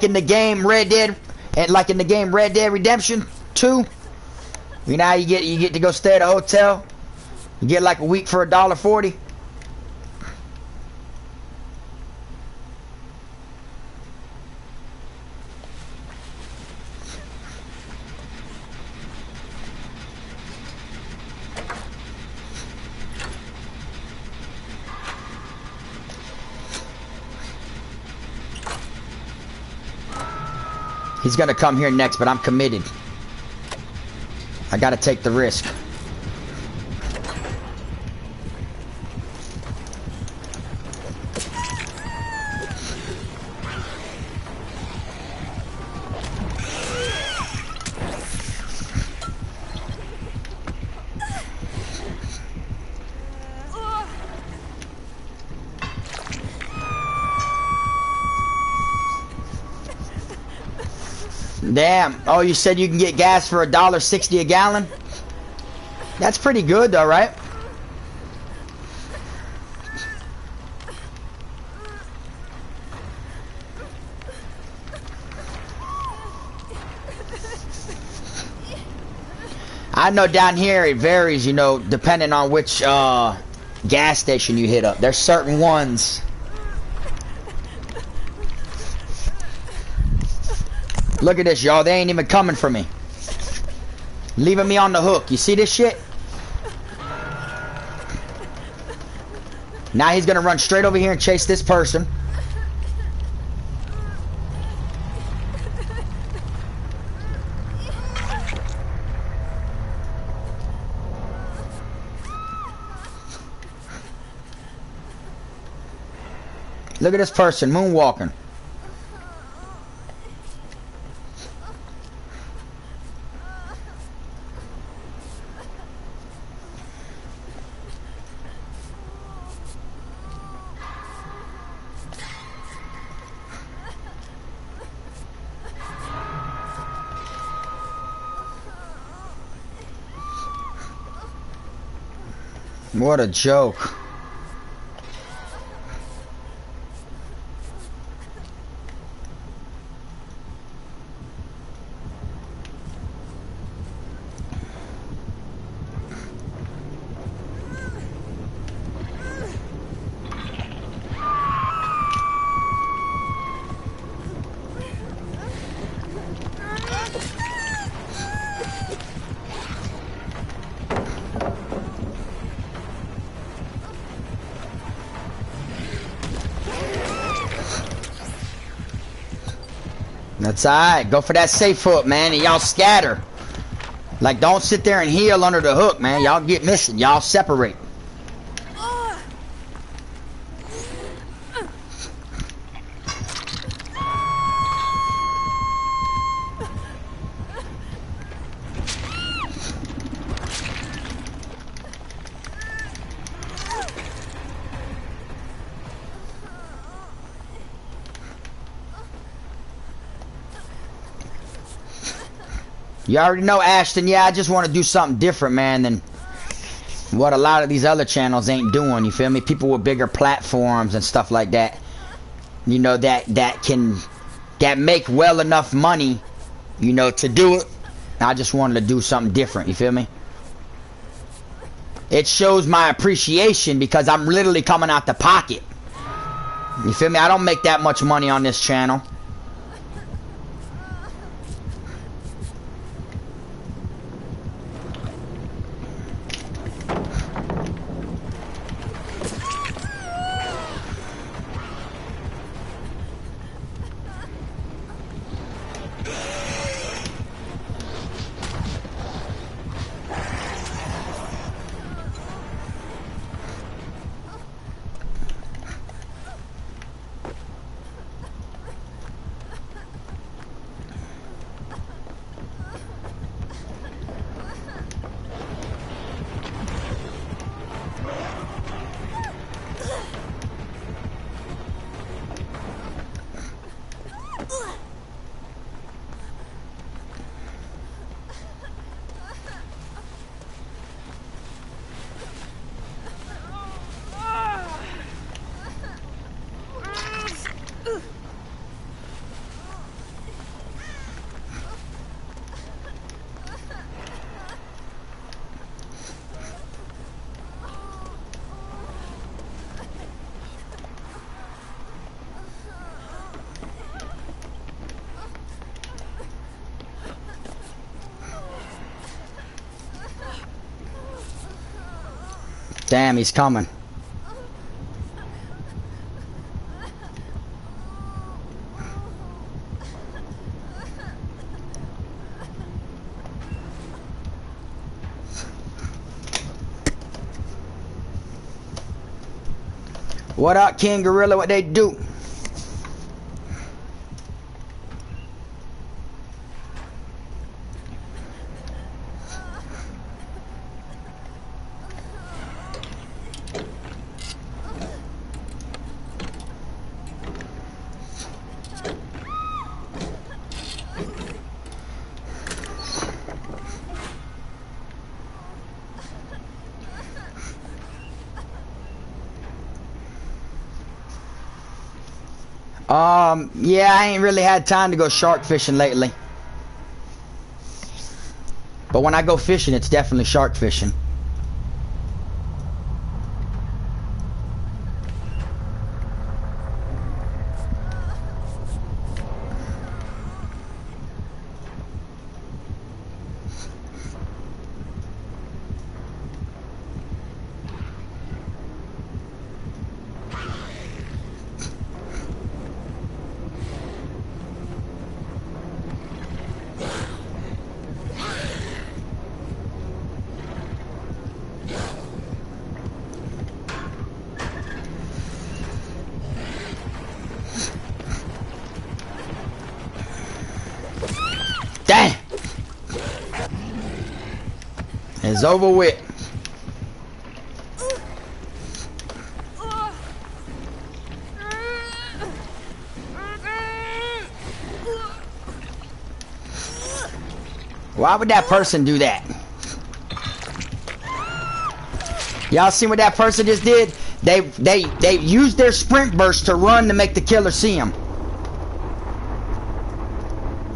in the game Red Dead, and like in the game Red Dead Redemption 2. You know how you get to go stay at a hotel? You get like a week for $1.40. He's gonna come here next, but I'm committed. I gotta take the risk. Damn. Oh, you said you can get gas for $1.60 a gallon? That's pretty good though, right? I know down here it varies, you know, depending on which gas station you hit up. There's certain ones. Look at this, y'all. They ain't even coming for me. Leaving me on the hook. You see this shit? Now he's gonna run straight over here and chase this person. Look at this person moonwalking. What a joke. That's alright. Go for that safe hook, man, and y'all scatter. Like, don't sit there and heal under the hook, man. Y'all get missing. Y'all separate. You already know, Ashton. Yeah, I just want to do something different, man, than what a lot of these other channels ain't doing. You feel me? People with bigger platforms and stuff like that. You know, that make well enough money, you know, to do it. I just wanted to do something different. You feel me? It shows my appreciation because I'm literally coming out the pocket. You feel me? I don't make that much money on this channel. Damn, he's coming. What up, King Gorilla? What they do? Yeah, I ain't really had time to go shark fishing lately. But when I go fishing, it's definitely shark fishing. Damn! It's over with. Why would that person do that? Y'all see what that person just did? They used their sprint burst to run to make the killer see him.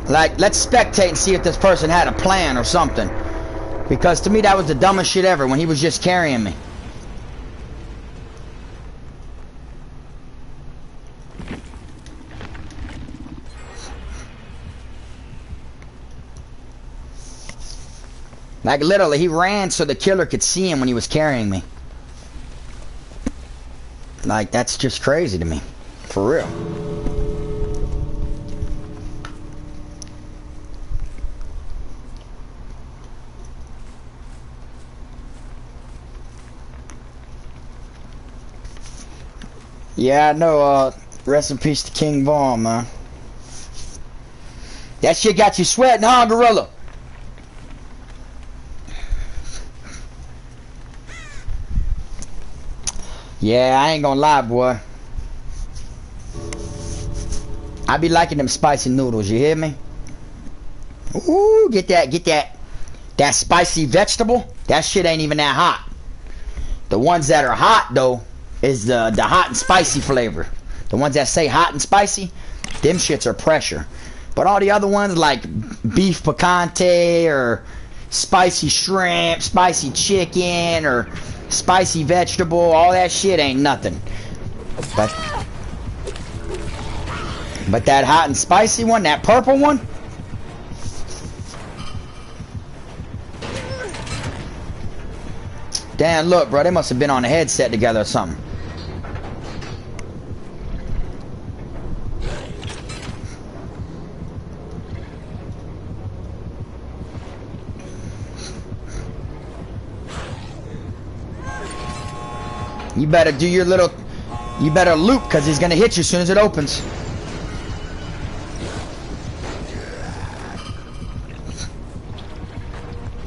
Like, let's spectate and see if this person had a plan or something. Because to me, that was the dumbest shit ever when he was just carrying me. Like, literally, he ran so the killer could see him when he was carrying me. Like, that's just crazy to me. For real. Yeah, I know, rest in peace to King Vaughn, man. That shit got you sweating, huh, Gorilla? Yeah, I ain't gonna lie, boy. I be liking them spicy noodles, you hear me? Ooh, get that spicy vegetable. That shit ain't even that hot. The ones that are hot though is the hot and spicy flavor. The ones that say hot and spicy, them shits are pressure. But all the other ones like beef picante or spicy shrimp, spicy chicken, or spicy vegetable, all that shit ain't nothing. But that hot and spicy one, that purple one, damn, look, bro, they must have been on a headset together or something. You better do your little, you better loop, because he's going to hit you as soon as it opens.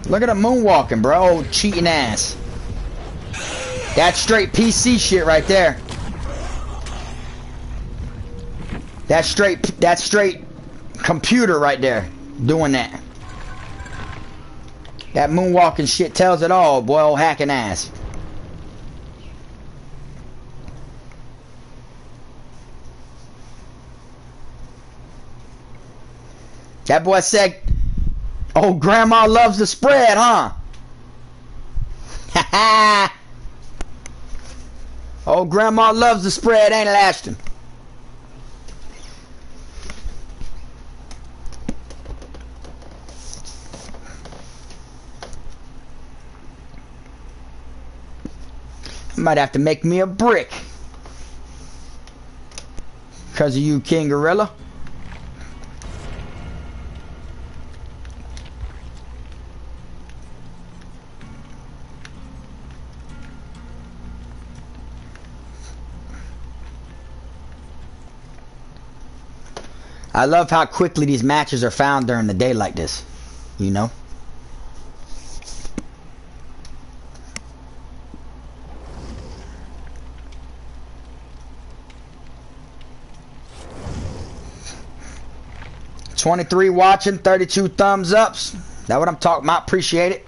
Look at him moonwalking, bro. Old cheating ass. That's straight PC shit right there. That's straight computer right there doing that. That moonwalking shit tells it all, boy. Old hacking ass. That boy said, "Oh, grandma loves the spread, huh?" Ha ha. Oh, grandma loves the spread, ain't it, Ashton? Might have to make me a brick. Because of you, King Gorilla. I love how quickly these matches are found during the day like this, you know? $23 watching, 32 thumbs ups. That's what I'm talking about. Appreciate it.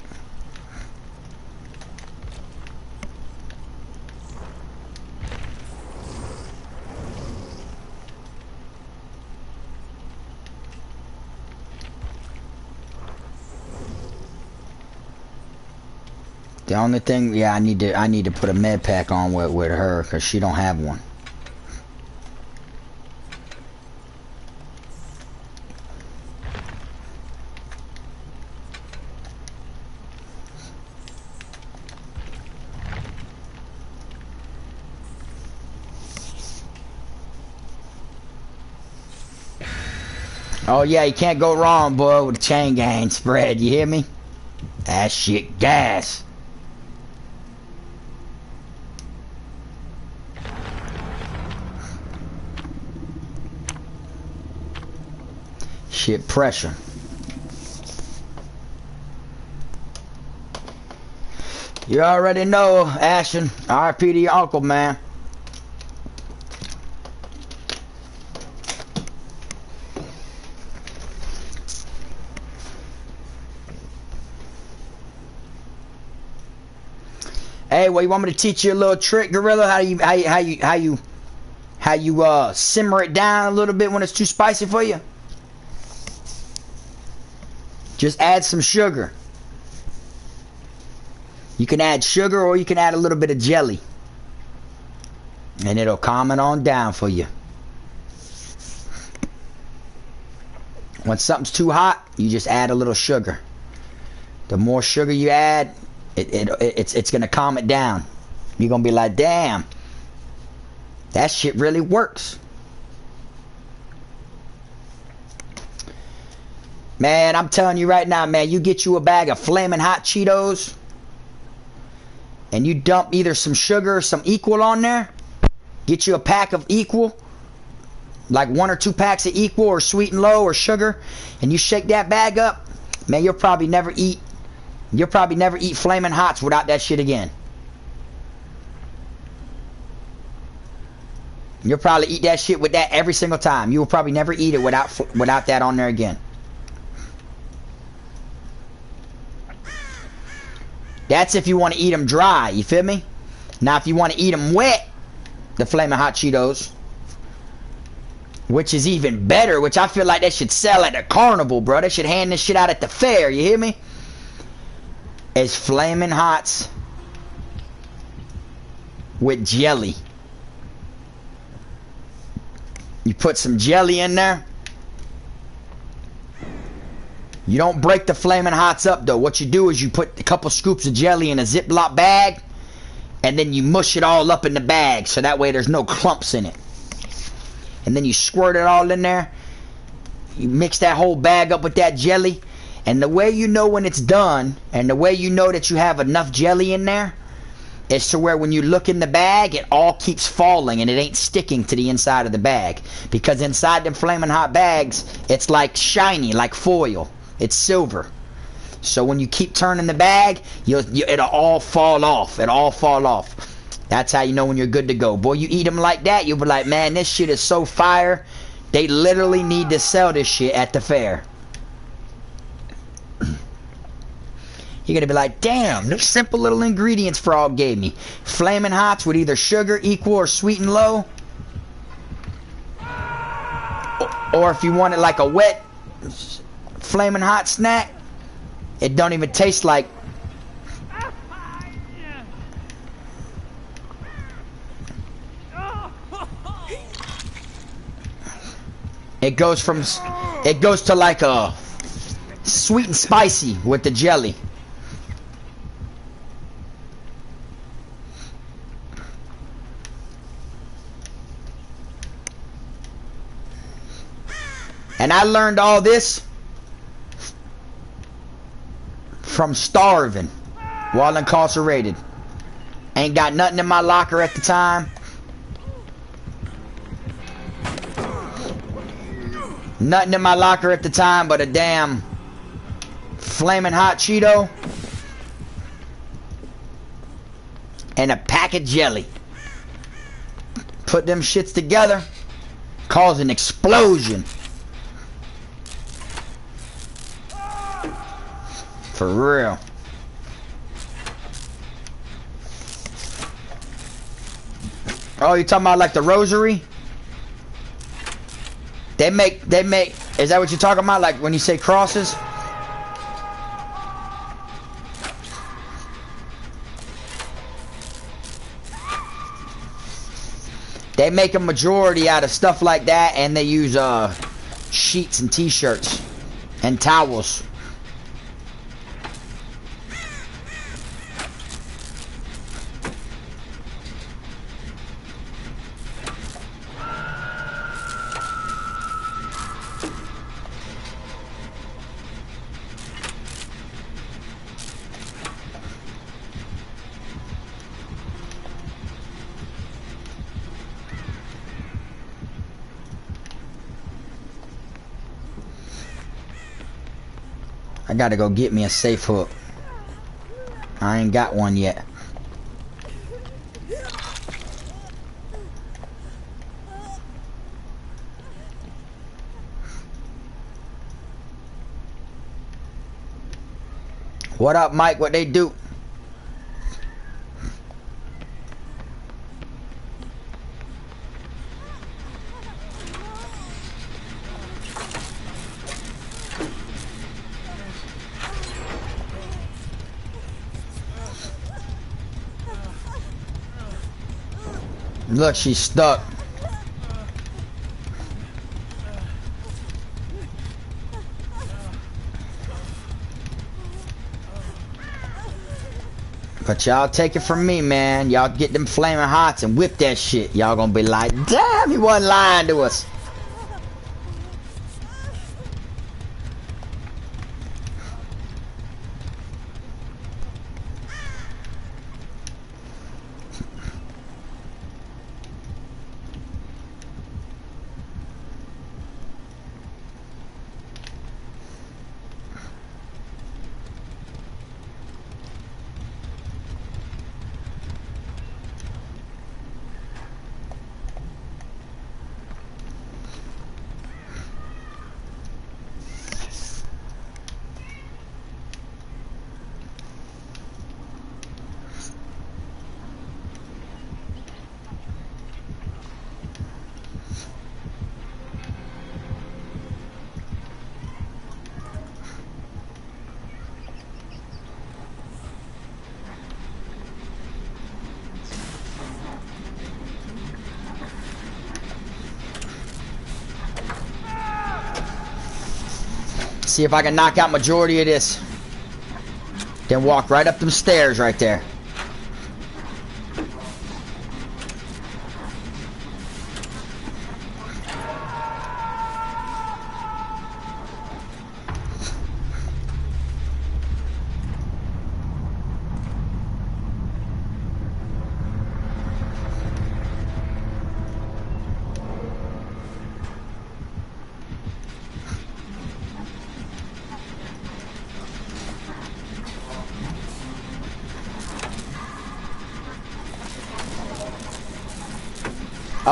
The only thing, yeah, I need to put a med pack on with her because she don't have one. Oh yeah, you can't go wrong, boy, with the chain gang spread. You hear me? That shit gas. Shit pressure. You already know, Ashton. RP to your uncle, man. Hey, well, you want me to teach you a little trick, Gorilla? How you simmer it down a little bit when it's too spicy for you? Just add some sugar. You can add sugar or you can add a little bit of jelly. And it'll calm it on down for you. When something's too hot, you just add a little sugar. The more sugar you add, it's gonna calm it down. You're gonna be like, damn, that shit really works. Man, I'm telling you right now, man, you get you a bag of flaming hot Cheetos and you dump either some sugar or some Equal on there. Get you a pack of Equal, like 1 or 2 packs of Equal or Sweet and Low or sugar, and you shake that bag up, man, you'll probably never eat flaming hots without that shit again. You'll probably eat that shit with that every single time. You will probably never eat it without that on there again. That's if you want to eat them dry, you feel me? Now if you want to eat them wet, the Flamin' Hot Cheetos, which is even better, which I feel like they should sell at a carnival, bro. They should hand this shit out at the fair, you hear me? It's Flamin' Hots with jelly. You put some jelly in there. You don't break the Flamin' Hots up though. What you do is you put a couple scoops of jelly in a Ziploc bag, and then you mush it all up in the bag so that way there's no clumps in it. And then you squirt it all in there. You mix that whole bag up with that jelly. And the way you know when it's done, and the way you know that you have enough jelly in there, is to where when you look in the bag, it all keeps falling and it ain't sticking to the inside of the bag. Because inside them Flamin' Hot bags, it's like shiny, like foil. It's silver. So when you keep turning the bag, it'll all fall off. It'll all fall off. That's how you know when you're good to go. Boy, you eat them like that, you'll be like, man, this shit is so fire. They literally need to sell this shit at the fair. You're going to be like, damn, those simple little ingredients Frog gave me. Flamin' Hots with either sugar, equal, or sweet and low. Or if you want it like a wet Flamin' Hot snack, it don't even taste like. It goes to like a sweet and spicy with the jelly. And I learned all this from starving while incarcerated. Ain't got nothing in my locker at the time. Nothing in my locker at the time but a damn Flamin' Hot Cheeto and a pack of jelly. Put them shits together, cause an explosion. For real. Oh, you talking about like the rosary? They make, is that what you're talking about? Like when you say crosses? They make a majority out of stuff like that, and they use sheets and t-shirts and towels. I gotta go get me a safe hook. I ain't got one yet. What up, Mike? What they do? Look, she's stuck. But y'all take it from me, man. Y'all get them Flamin' Hots and whip that shit. Y'all gonna be like, damn, he wasn't lying to us. See if I can knock out majority of this. Then walk right up them stairs right there.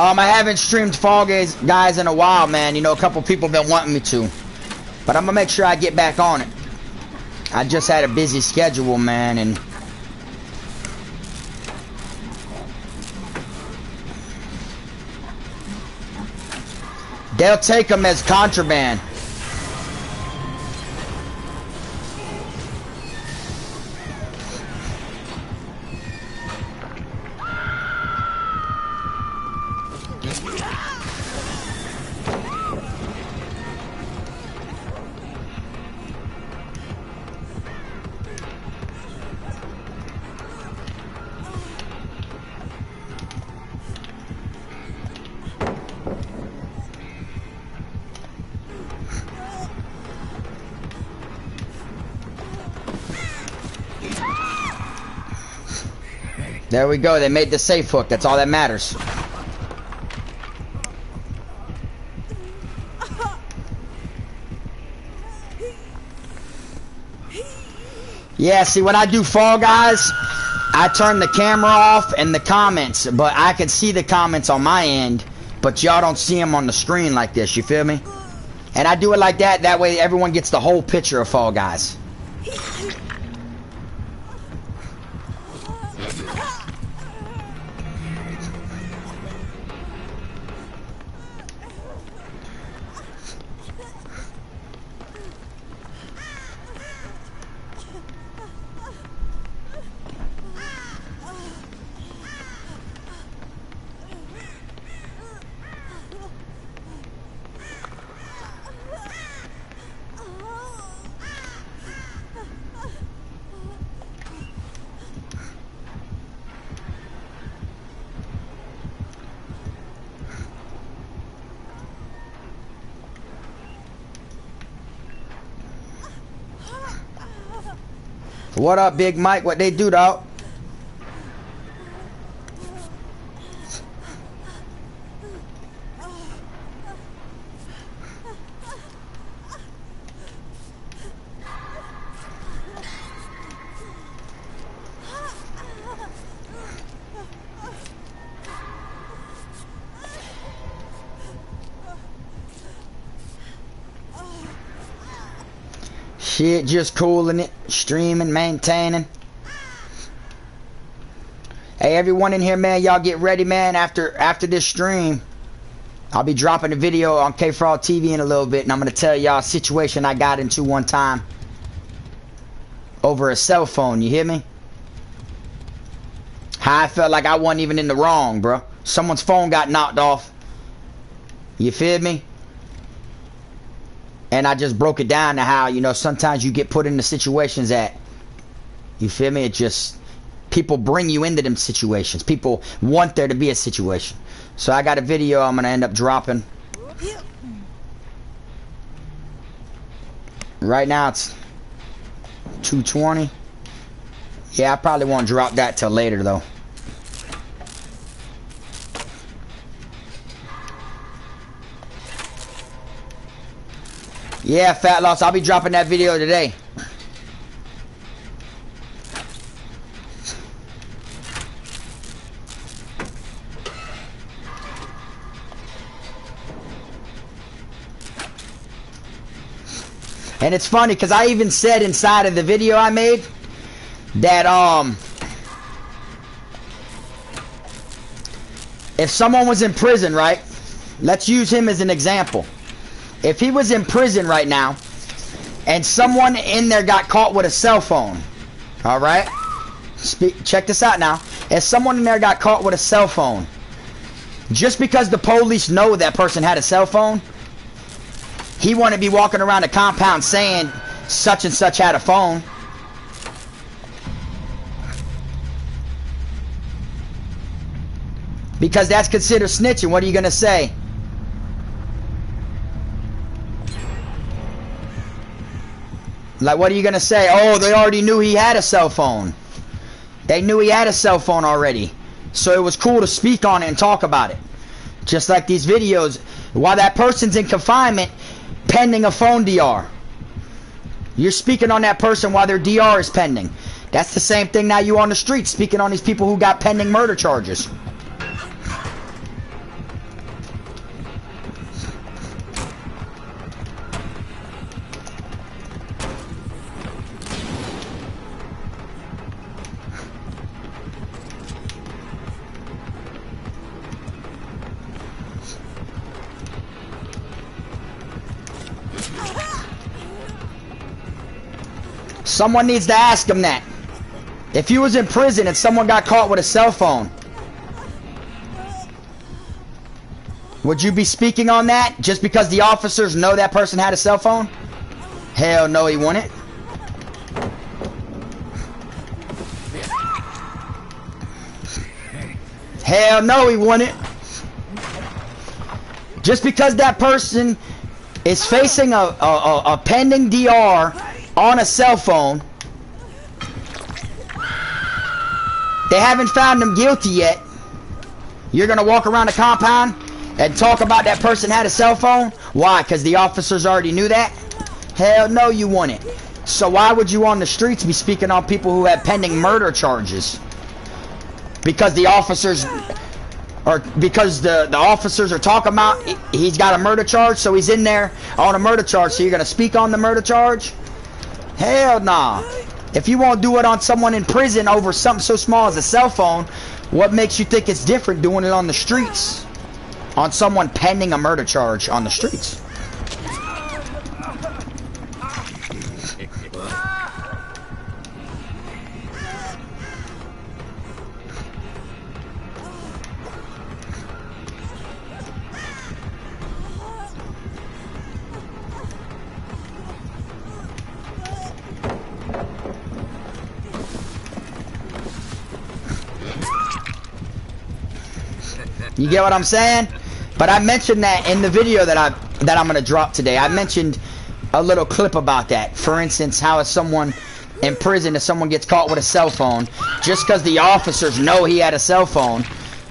I haven't streamed Fall Guys in a while, man. You know, a couple people been wanting me to. But I'm gonna make sure I get back on it. I just had a busy schedule, man, and they'll take them as contraband. There we go. They made the safe hook. That's all that matters. Yeah, see, when I do Fall Guys, I turn the camera off and the comments, but I can see the comments on my end, but y'all don't see them on the screen like this, you feel me? And I do it like that, that way everyone gets the whole picture of Fall Guys. What up, Big Mike? What they do, dog? Shit, just cooling it, streaming, maintaining. Hey, everyone in here, man, y'all get ready, man. After this stream, I'll be dropping a video on Kfrog TV in a little bit, and I'm gonna tell y'all a situation I got into one time over a cell phone. You hear me? How I felt like I wasn't even in the wrong, bro. Someone's phone got knocked off. You feel me? And I just broke it down to how, you know, sometimes you get put into situations that, you feel me, it just, people bring you into them situations. People want there to be a situation. So I got a video I'm going to end up dropping. Right now it's 2:20. Yeah, I probably won't drop that till later though. Yeah, Fat Loss, I'll be dropping that video today. And it's funny because I even said inside of the video I made that if someone was in prison, right? Let's use him as an example. If he was in prison right now and someone in there got caught with a cell phone, all right? Check this out now. If someone in there got caught with a cell phone, just because the police know that person had a cell phone, He wouldn't be walking around the compound saying such and such had a phone. Because that's considered snitching. What are you going to say? Like, what are you going to say? Oh, they already knew he had a cell phone. They knew he had a cell phone already. So it was cool to speak on it and talk about it. Just like these videos. While that person's in confinement, pending a phone DR. You're speaking on that person while their DR is pending. That's the same thing now you on the street, speaking on these people who got pending murder charges. Someone needs to ask him that. If he was in prison and someone got caught with a cell phone, would you be speaking on that just because the officers know that person had a cell phone? Hell no, he wouldn't. Hell no, he wouldn't. Just because that person is facing a pending DR on a cell phone, they haven't found him guilty yet, you're gonna walk around the compound and talk about that person had a cell phone? Why? Because the officers already knew that? Hell no, you wouldn't. So why would you on the streets be speaking on people who have pending murder charges? Because the officers, or because the officers are talking about he's got a murder charge, so he's in there on a murder charge, so you're gonna speak on the murder charge? Hell nah. If you won't do it on someone in prison over something so small as a cell phone, what makes you think it's different doing it on the streets? On someone pending a murder charge on the streets? You get what I'm saying? But I mentioned that in the video that I'm gonna drop today. I mentioned a little clip about that. For instance, how if someone in prison, if someone gets caught with a cell phone, just because the officers know he had a cell phone,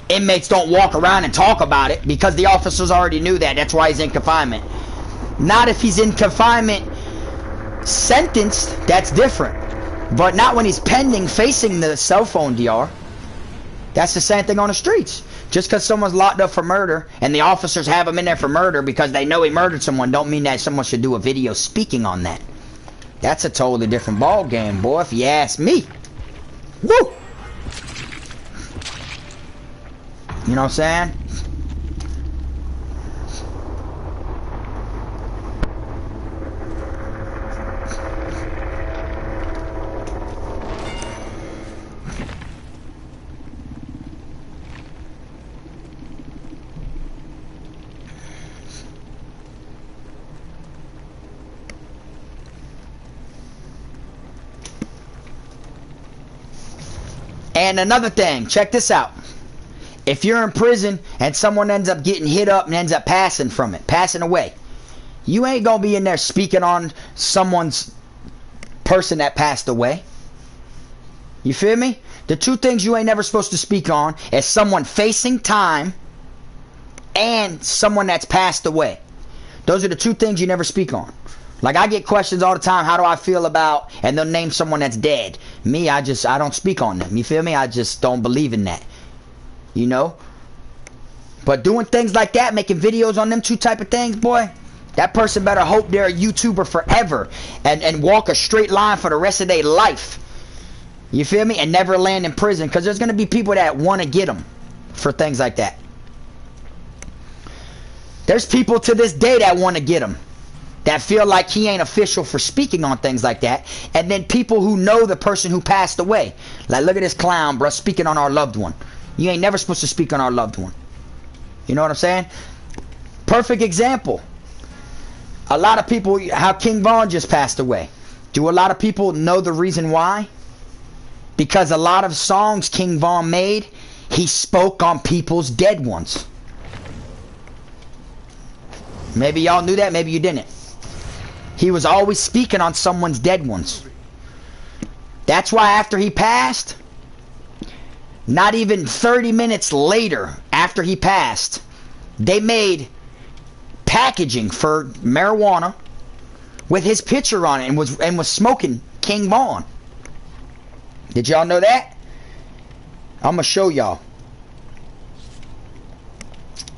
inmates don't walk around and talk about it because the officers already knew that. That's why he's in confinement. Not if he's in confinement sentenced, that's different. But not when he's pending facing the cell phone DR. That's the same thing on the streets. Just because someone's locked up for murder and the officers have him in there for murder because they know he murdered someone don't mean that someone should do a video speaking on that. That's a totally different ball game, boy, if you ask me. Woo! You know what I'm saying? And another thing, check this out. If you're in prison and someone ends up getting hit up and ends up passing from it, passing away, you ain't gonna be in there speaking on someone's person that passed away. You feel me? The two things you ain't never supposed to speak on is someone facing time and someone that's passed away. Those are the two things you never speak on. Like, I get questions all the time, how do I feel about, and they'll name someone that's dead. Me, I don't speak on them. You feel me? I just don't believe in that. You know? But doing things like that, making videos on them two type of things, boy, that person better hope they're a YouTuber forever and walk a straight line for the rest of their life. You feel me? And never land in prison, because there's going to be people that want to get them for things like that. There's people to this day that want to get him, that feel like he ain't official for speaking on things like that. And then people who know the person who passed away. Like, look at this clown, bro, speaking on our loved one. You ain't never supposed to speak on our loved one. You know what I'm saying? Perfect example. A lot of people, how King Von just passed away. Do a lot of people know the reason why? Because a lot of songs King Von made, he spoke on people's dead ones. Maybe y'all knew that, maybe you didn't. He was always speaking on someone's dead ones. That's why after he passed, not even 30 minutes later after he passed, they made packaging for marijuana with his picture on it and was smoking King Von. Did y'all know that? I'm gonna show y'all.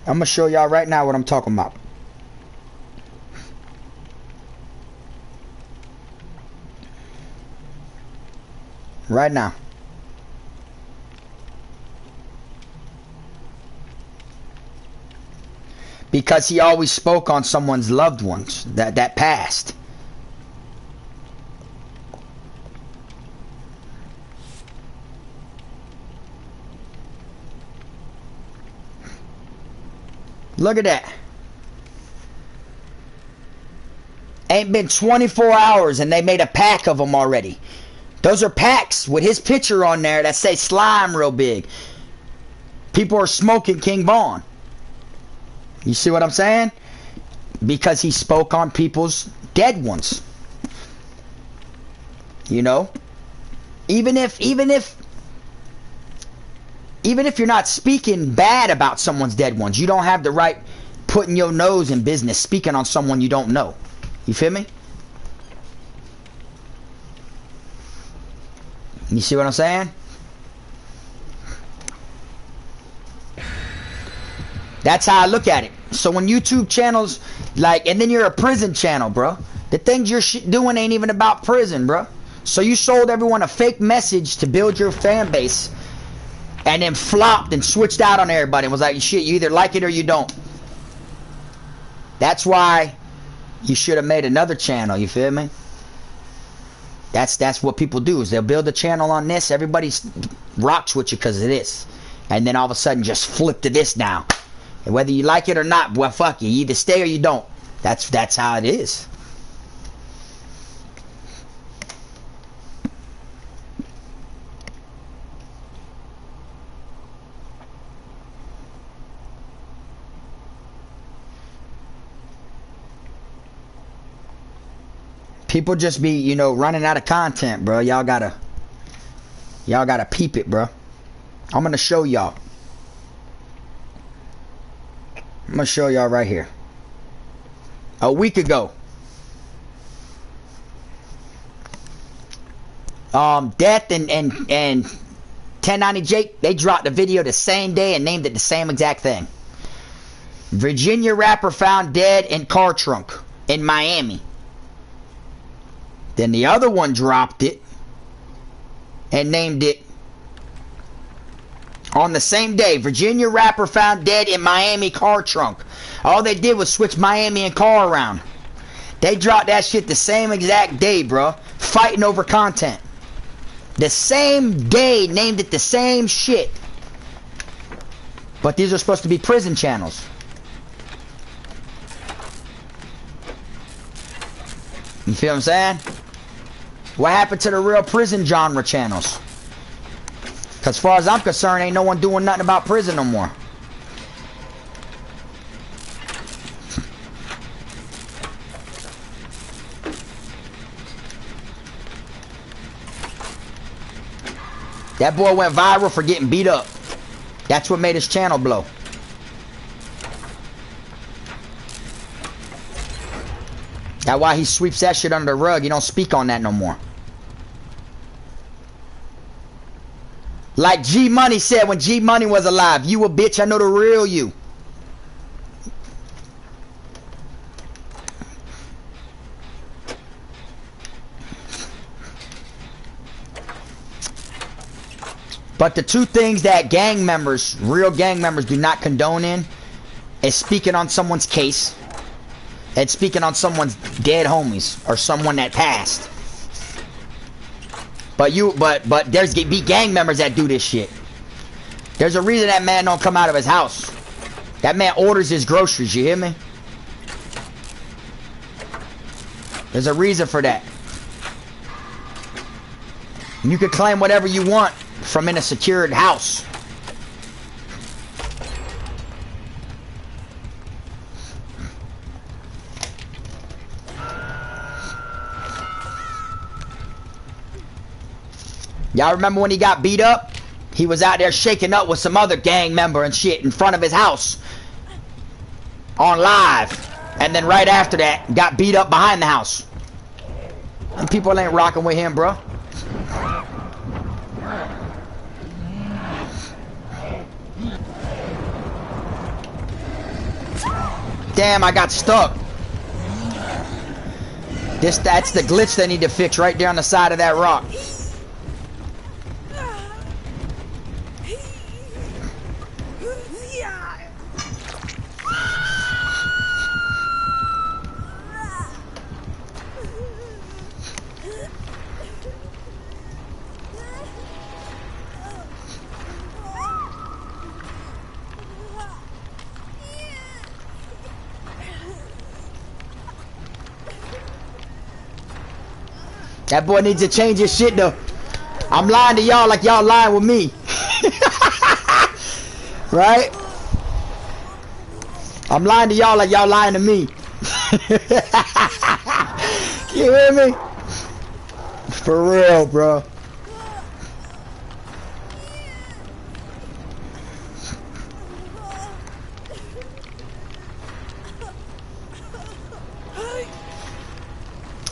I'm gonna show y'all right now what I'm talking about. Right now. Because he always spoke on someone's loved ones that passed. Look at that. Ain't been 24 hours and they made a pack of them already. Those are packs with his picture on there that say slime real big. People are smoking King Von. You see what I'm saying? Because he spoke on people's dead ones. You know? Even if you're not speaking bad about someone's dead ones, you don't have the right putting your nose in business speaking on someone you don't know. You feel me? You see what I'm saying? That's how I look at it. So when YouTube channels, like, and then you're a prison channel, bro. The things you're doing ain't even about prison, bro. So you sold everyone a fake message to build your fan base, and then flopped and switched out on everybody and was like, shit, you either like it or you don't. That's why you should have made another channel, you feel me? That's what people do, is they'll build a channel on this, everybody rocks with you because of this. And then all of a sudden just flip to this now. And whether you like it or not, well, fuck you. You either stay or you don't. That's how it is. People just be, you know, running out of content, bro. Y'all gotta peep it, bro. I'm gonna show y'all. I'm gonna show y'all right here. A week ago, Death and 1090 Jake, they dropped the video the same day and named it the same exact thing. Virginia rapper found dead in car trunk in Miami. Then the other one dropped it and named it on the same day. Virginia rapper found dead in Miami car trunk. All they did was switch Miami and car around. They dropped that shit the same exact day, bro. Fighting over content. The same day, named it the same shit. But these are supposed to be prison channels. You feel what I'm saying? What happened to the real prison genre channels? Because as far as I'm concerned, ain't no one doing nothing about prison no more. That boy went viral for getting beat up. That's what made his channel blow. That's why he sweeps that shit under the rug. He don't speak on that no more. Like G Money said when G Money was alive, you a bitch, I know the real you. But the two things that gang members, real gang members, do not condone in is speaking on someone's case and speaking on someone's dead homies or someone that passed. But there's be gang members that do this shit. There's a reason that man don't come out of his house. That man orders his groceries, you hear me? There's a reason for that. You can claim whatever you want from in a secured house. Y'all remember when he got beat up? He was out there shaking up with some other gang member and shit in front of his house. On live. And then right after that, got beat up behind the house. And people ain't rocking with him, bro. Damn, I got stuck. That's the glitch they need to fix right there on the side of that rock. That boy needs to change his shit though. I'm lying to y'all like y'all lying with me. Right? I'm lying to y'all like y'all lying to me. You hear me? For real, bro.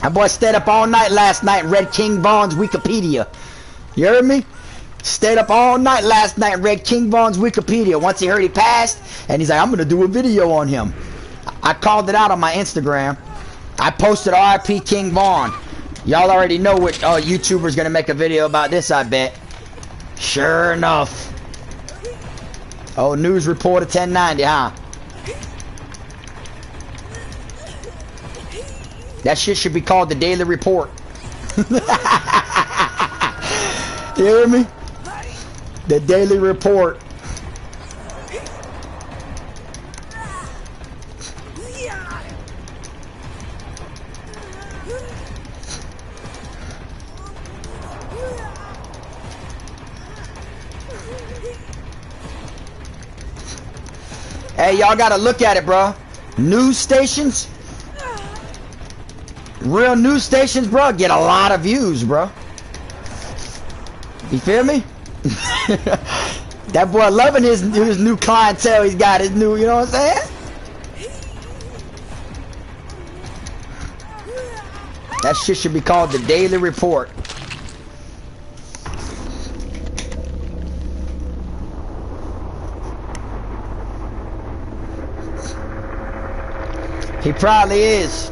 That boy stayed up all night last night and read King Von's Wikipedia. You heard me? Stayed up all night last night and read King Von's Wikipedia. Once he heard he passed, and he's like, I'm going to do a video on him. I called it out on my Instagram. I posted RIP King Von. Y'all already know what YouTuber's going to make a video about this, I bet. Sure enough. Oh, news reporter 1090, huh? That shit should be called the Daily Report. You hear me? The Daily Report. Hey, y'all gotta look at it, bro. News stations. Real news stations, bro, get a lot of views, bro. You feel me? That boy loving his new clientele. He's got his new, you know what I'm saying? That shit should be called the Daily Report. He probably is.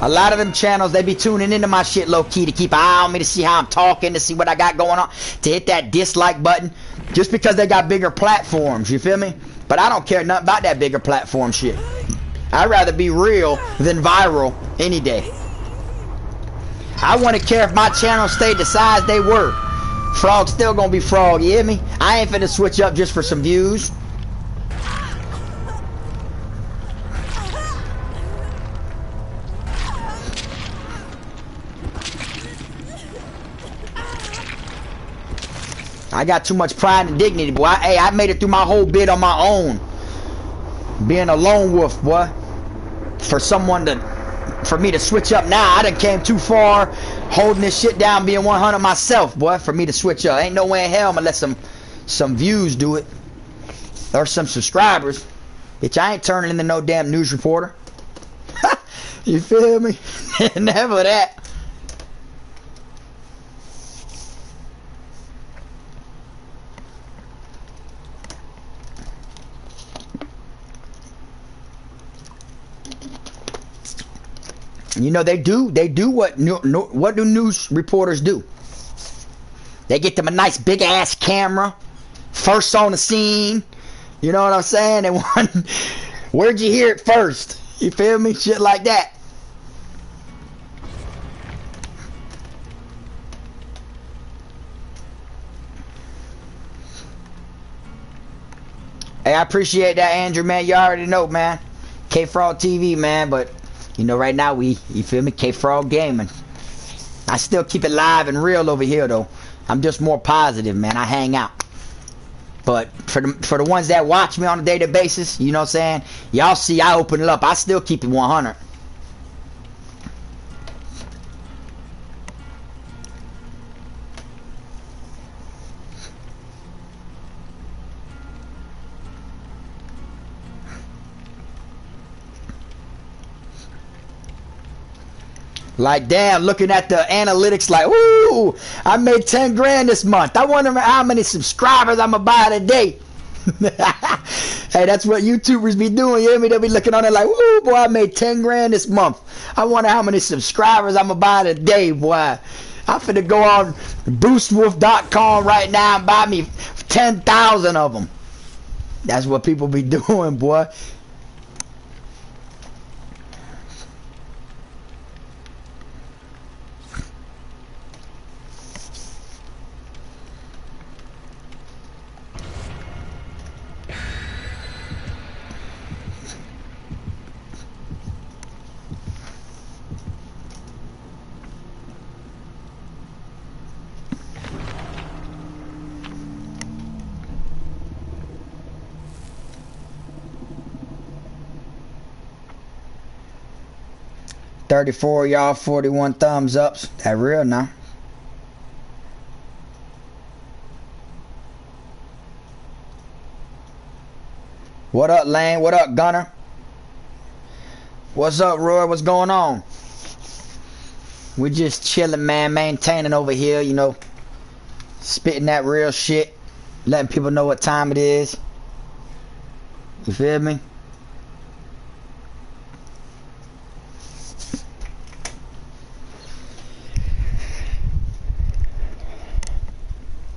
A lot of them channels, they be tuning into my shit low-key to keep an eye on me, to see how I'm talking, to see what I got going on, to hit that dislike button, just because they got bigger platforms, you feel me? But I don't care nothing about that bigger platform shit. I'd rather be real than viral any day. I wouldn't care if my channel stayed the size they were. Frog's still gonna be Frog, you hear me? I ain't finna switch up just for some views. I got too much pride and dignity, boy. Hey, I made it through my whole bid on my own. Being a lone wolf, boy. For me to switch up now, I done came too far holding this shit down, being 100 myself, boy, for me to switch up. Ain't no way in hell I'm gonna let some views do it. Or some subscribers. Bitch, I ain't turning into no damn news reporter. You feel me? Never that. You know, they do what do news reporters do? They get them a nice big ass camera, first on the scene. You know what I'm saying? They want, where'd you hear it first? You feel me? Shit like that. Hey, I appreciate that, Andrew, man. You already know, man. Kfrog TV, man, but You know, right now you feel me? Kfrog Gaming. I still keep it live and real over here though. I'm just more positive, man. I hang out. But for the ones that watch me on a daily basis, you know what I'm saying? Y'all see I open it up. I still keep it 100. Like, damn, looking at the analytics like, ooh, I made 10 grand this month. I wonder how many subscribers I'm going to buy today. Hey, that's what YouTubers be doing. You hear me? They'll be looking on it like, ooh, boy, I made 10 grand this month. I wonder how many subscribers I'm going to buy today, boy. I'm finna go on boostwolf.com right now and buy me 10,000 of them. That's what people be doing, boy. 34 y'all, 41 thumbs ups. That real now. What up, Lane? What up, Gunner? What's up, Roy? What's going on? We just chilling, man, maintaining over here, you know, spitting that real shit, letting people know what time it is. You feel me?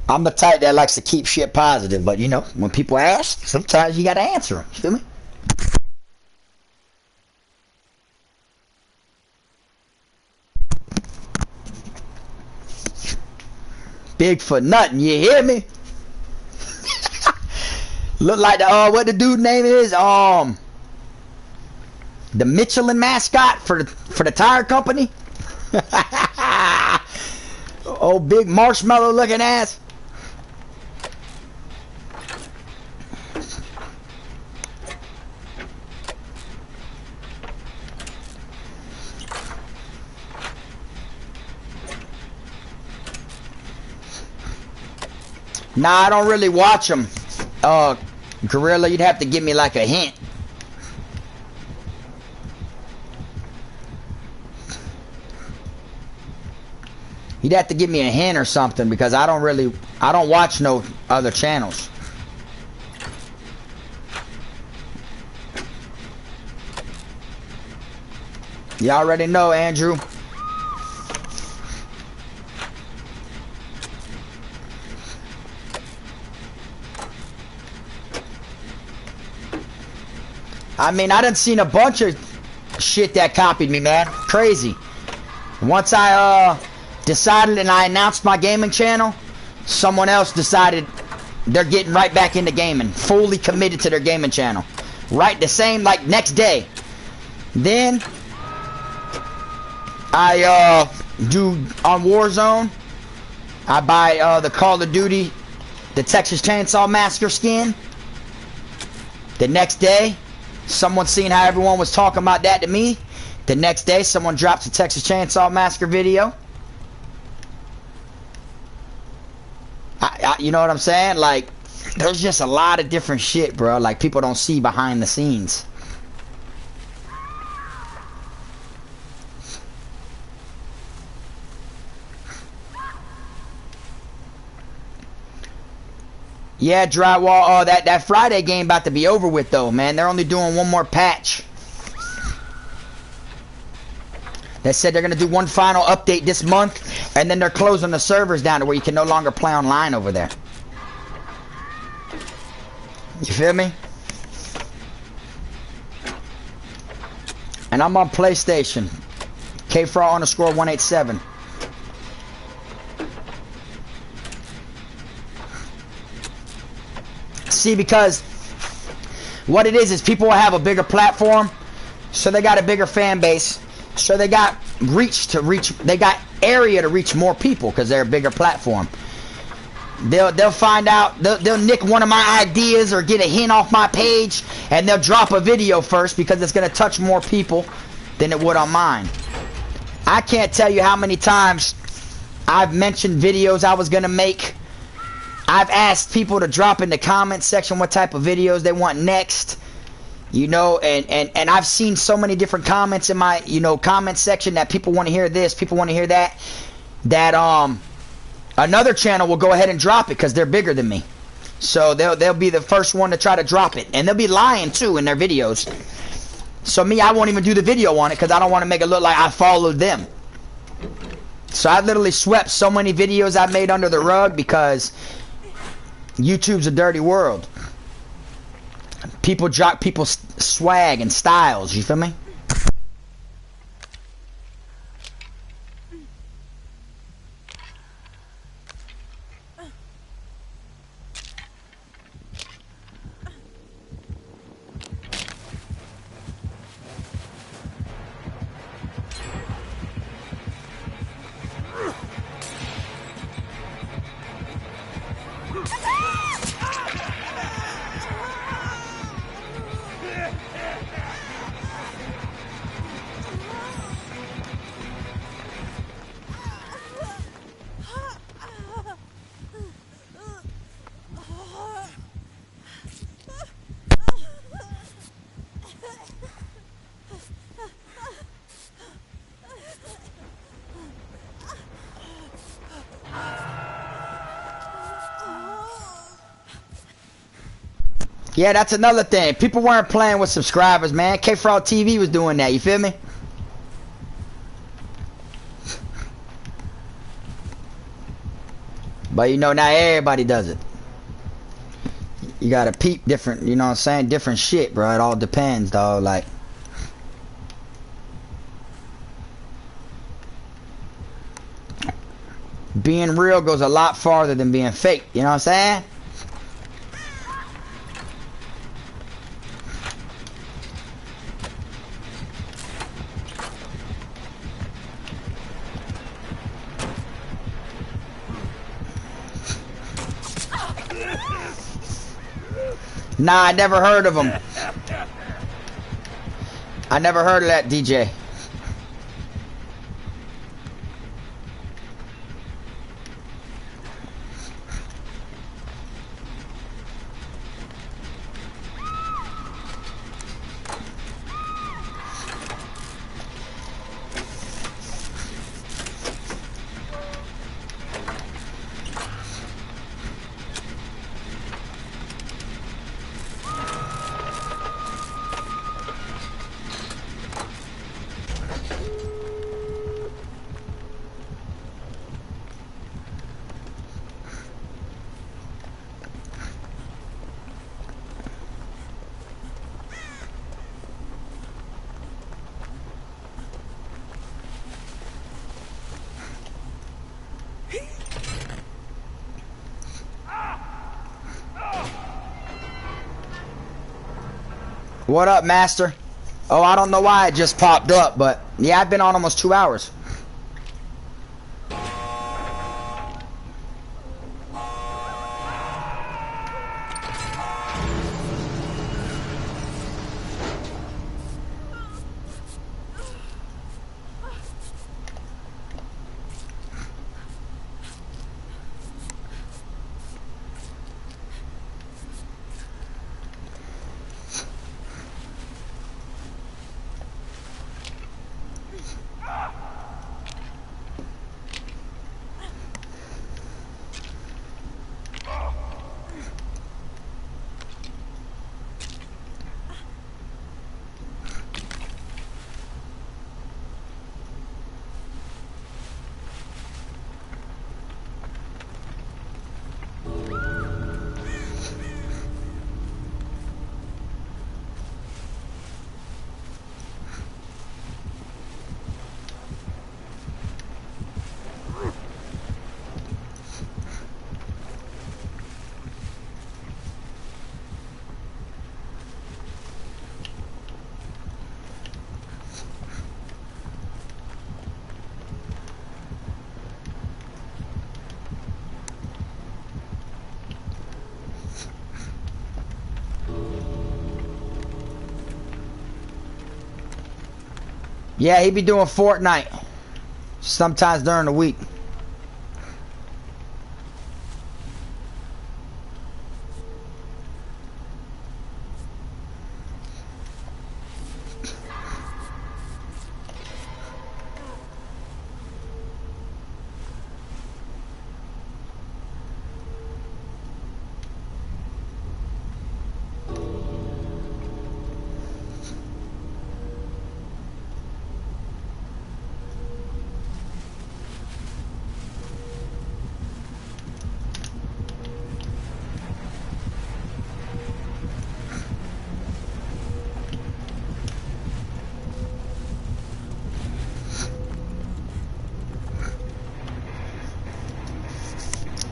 I'm the type that likes to keep shit positive, but you know, when people ask, sometimes you gotta answer them. You feel me? Big for nothing, you hear me? Look like the what the dude name is, the Michelin mascot for the tire company. Oh, big marshmallow looking ass. Nah, I don't really watch them. Gorilla, you'd have to give me like a hint. You'd have to give me a hint or something because I don't watch no other channels. You already know, Andrew. I mean, I done seen a bunch of shit that copied me, man. Crazy. Once I decided and I announced my gaming channel, someone else decided they're getting right back into gaming, fully committed to their gaming channel. Right, the same, like, next day. Then I do on Warzone, I buy the Call of Duty, the Texas Chainsaw Massacre skin. The next day, someone seen how everyone was talking about that to me. The next day, someone drops a Texas Chainsaw Massacre video. You know what I'm saying? Like, there's just a lot of different shit, bro. Like, people don't see behind the scenes. Yeah, Drywall. That Friday game about to be over with, though, man. They're only doing one more patch. They said they're going to do one final update this month, and then they're closing the servers down to where you can no longer play online over there. You feel me? And I'm on PlayStation. Kfrog_187. See, because what it is people will have a bigger platform, So they got a bigger fan base. So they got they got area to reach more people because they're a bigger platform. They'll find out, they'll nick one of my ideas or get a hint off my page, and they'll drop a video first because it's going to touch more people than it would on mine. I can't tell you how many times I've mentioned videos I was going to make. I've asked people to drop in the comment section what type of videos they want next. You know, and I've seen so many different comments in my, you know, comment section that people want to hear this, people want to hear that, another channel will go ahead and drop it because they're bigger than me. So they'll be the first one to try to drop it. And they'll be lying too in their videos. So me, I won't even do the video on it because I don't want to make it look like I followed them. So I literally swept so many videos I made under the rug because YouTube's a dirty world. People drop people's swag and styles, you feel me? Yeah, that's another thing. People weren't playing with subscribers, man. Kfrog TV was doing that, you feel me? But you know, now everybody does it. You gotta peep different, you know what I'm saying? Different shit, bro. It all depends, dog. Like, being real goes a lot farther than being fake, you know what I'm saying? Nah, I never heard of him. I never heard of that DJ. What up, Master? Oh, I don't know why it just popped up, but yeah, I've been on almost 2 hours. Yeah, he be doing Fortnite. Sometimes during the week.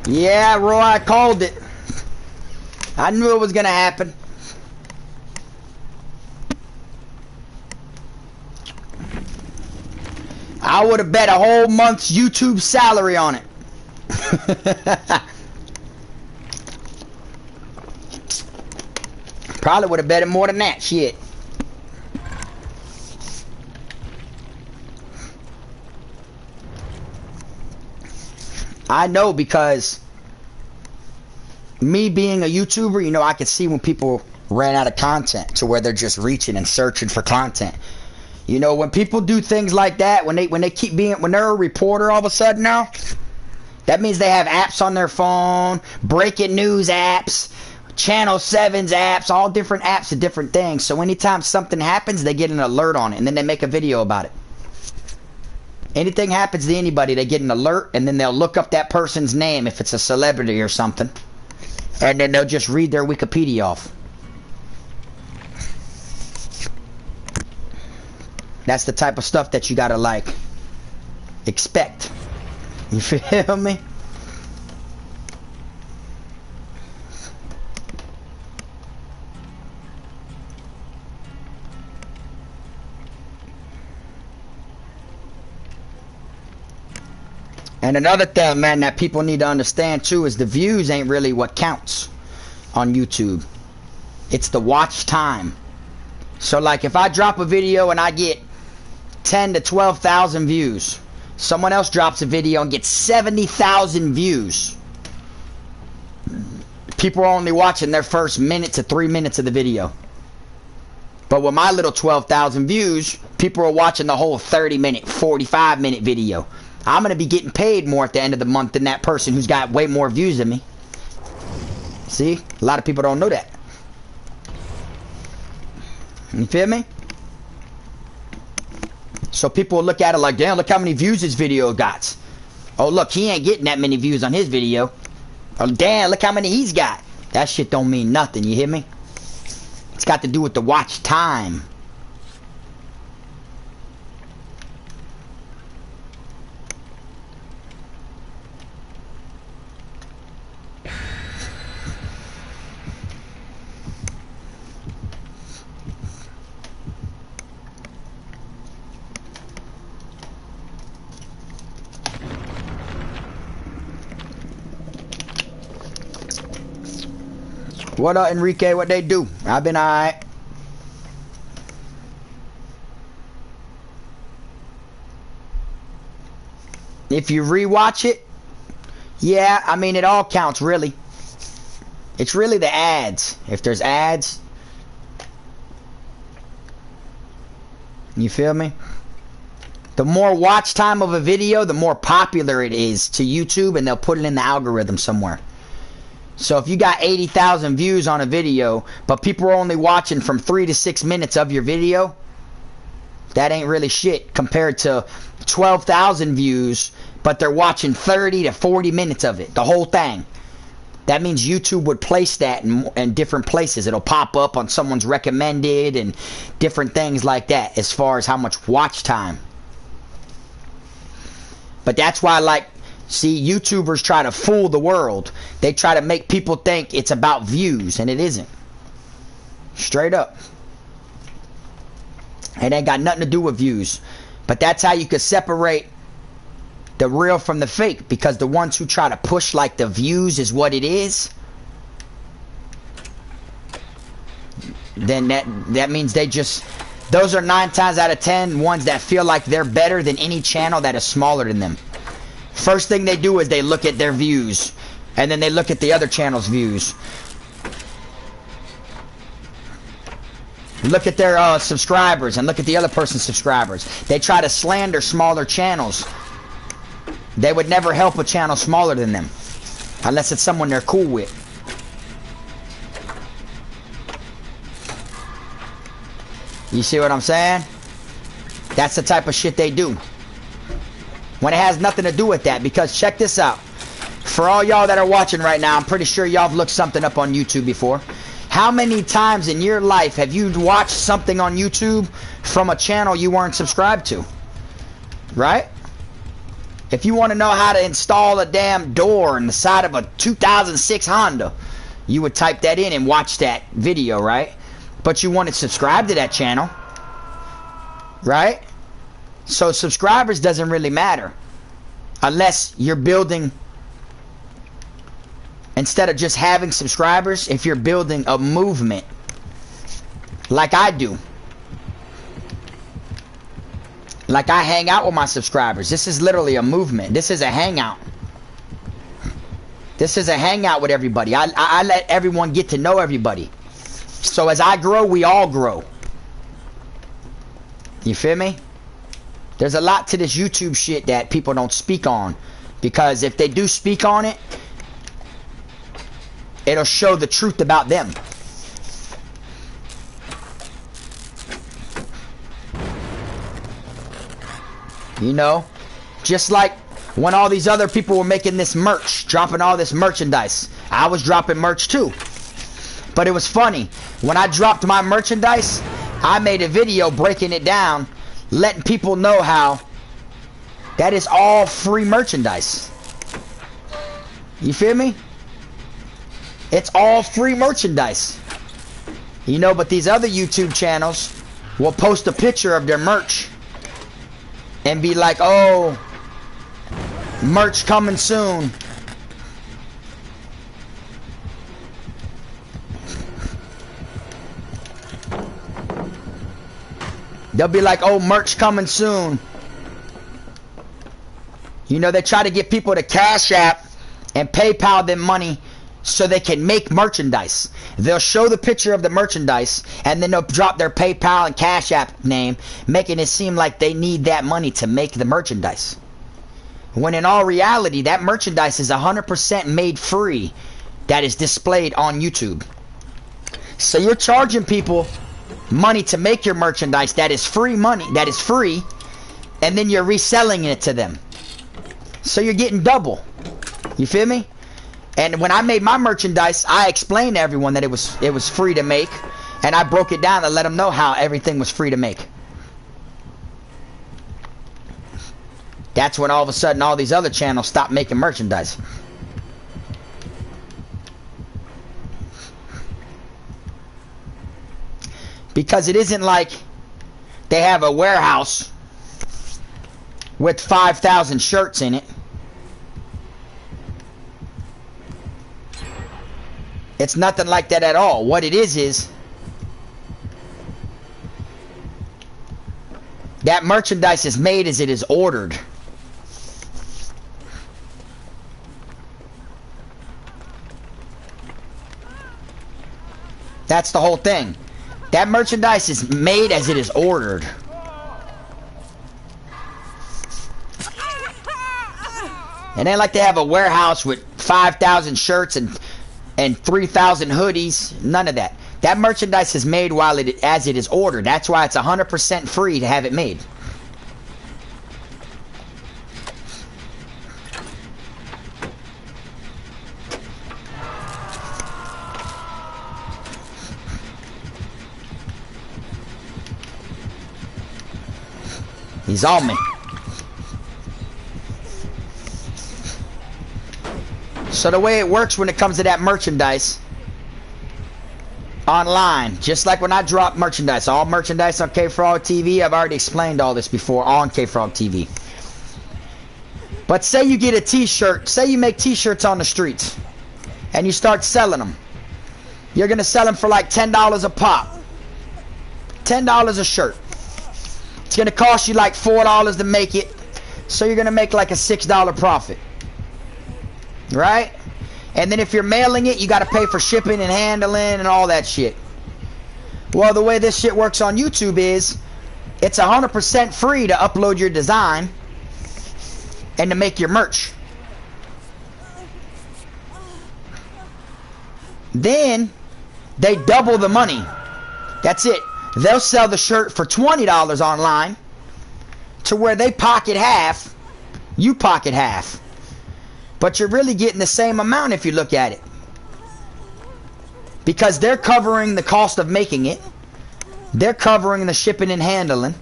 Yeah, Roy, I called it. I knew it was gonna happen. I would have bet a whole month's YouTube salary on it. Probably would have bet it more than that. Shit. I know, because me being a YouTuber, you know, I can see when people ran out of content to where they're just reaching and searching for content. You know, when people do things like that, when they keep being, when they're a reporter all of a sudden now, that means they have apps on their phone, breaking news apps, Channel 7's apps, all different apps of different things. So anytime something happens, they get an alert on it, and then they make a video about it. Anything happens to anybody, they get an alert, and then they'll look up that person's name if it's a celebrity or something, and then they'll just read their Wikipedia off. That's the type of stuff that you gotta, like, expect. You feel me? And another thing, man, that people need to understand too is the views ain't really what counts on YouTube. It's the watch time. So like if I drop a video and I get 10 to 12,000 views, someone else drops a video and gets 70,000 views. People are only watching their first minute to 3 minutes of the video. But with my little 12,000 views, people are watching the whole 30-minute, 45-minute video. I'm going to be getting paid more at the end of the month than that person who's got way more views than me. See? A lot of people don't know that. You feel me? So people will look at it like, damn, look how many views this video got. Oh, look, he ain't getting that many views on his video. Oh, damn, look how many he's got. That shit don't mean nothing, you hear me? It's got to do with the watch time. What up, Enrique? What they do? I've been alright. If you rewatch it, yeah, I mean, it all counts, really. It's really the ads. If there's ads, you feel me? The more watch time of a video, the more popular it is to YouTube, and they'll put it in the algorithm somewhere. So if you got 80,000 views on a video, but people are only watching from 3 to 6 minutes of your video, that ain't really shit compared to 12,000 views, but they're watching 30 to 40 minutes of it, the whole thing. That means YouTube would place that in different places. It'll pop up on someone's recommended and different things like that as far as how much watch time. But that's why, like, see, YouTubers try to fool the world. They try to make people think it's about views, and it isn't. Straight up. It ain't got nothing to do with views. But that's how you could separate the real from the fake, because the ones who try to push like the views is what it is, then that means they just, Those are 9 times out of 10 ones that feel like they're better than any channel that is smaller than them. First thing they do is they look at their views, and then they look at the other channel's views. Look at their subscribers and look at the other person's subscribers. They try to slander smaller channels. They would never help a channel smaller than them unless it's someone they're cool with. You see what I'm saying? That's the type of shit they do. When it has nothing to do with that. Because check this out. For all y'all that are watching right now, I'm pretty sure y'all have looked something up on YouTube before. How many times in your life have you watched something on YouTube from a channel you weren't subscribed to? Right? If you want to know how to install a damn door in the side of a 2006 Honda, you would type that in and watch that video, right? But you want to subscribe to that channel, right? So subscribers doesn't really matter unless you're building, instead of just having subscribers, if you're building a movement like I do. Like I hang out with my subscribers. This is literally a movement. This is a hangout. This is a hangout with everybody. I let everyone get to know everybody. So as I grow, we all grow. You feel me? There's a lot to this YouTube shit that people don't speak on. Because if they do speak on it, it'll show the truth about them. You know? Just like when all these other people were making this merch, dropping all this merchandise. I was dropping merch too. But it was funny. When I dropped my merchandise, I made a video breaking it down, letting people know how that is all free merchandise. You feel me? It's all free merchandise. You know, but these other YouTube channels will post a picture of their merch and be like, oh, merch coming soon. They'll be like, oh, merch coming soon. You know, they try to get people to Cash App and PayPal them money so they can make merchandise. They'll show the picture of the merchandise and then they'll drop their PayPal and Cash App name, making it seem like they need that money to make the merchandise. When in all reality, that merchandise is 100% made free that is displayed on YouTube. So you're charging people money to make your merchandise that is free money, that is free, and then you're reselling it to them. So you're getting double. You feel me? And when I made my merchandise, I explained to everyone that it was free to make, and I broke it down to let them know how everything was free to make. That's when all of a sudden all these other channels stopped making merchandise. Because it isn't like they have a warehouse with 5,000 shirts in it. It's nothing like that at all. What it is that merchandise is made as it is ordered. That's the whole thing. That merchandise is made as it is ordered. It ain't like they have a warehouse with 5,000 shirts and 3,000 hoodies. None of that. That merchandise is made as it is ordered. That's why it's 100% free to have it made. He's on me. So the way it works when it comes to that merchandise online, just like when I drop merchandise, all merchandise on Kfrog TV, I've already explained all this before on Kfrog TV. But say you get a t-shirt, say you make t-shirts on the streets and you start selling them. You're going to sell them for like $10 a pop. $10 a shirt. It's going to cost you like $4 to make it. So you're going to make like a $6 profit. Right? And then if you're mailing it, you got to pay for shipping and handling and all that shit. Well, the way this shit works on YouTube is it's 100% free to upload your design and to make your merch. Then they double the money. That's it. They'll sell the shirt for $20 online to where they pocket half, you pocket half. But you're really getting the same amount if you look at it. Because they're covering the cost of making it. They're covering the shipping and handling.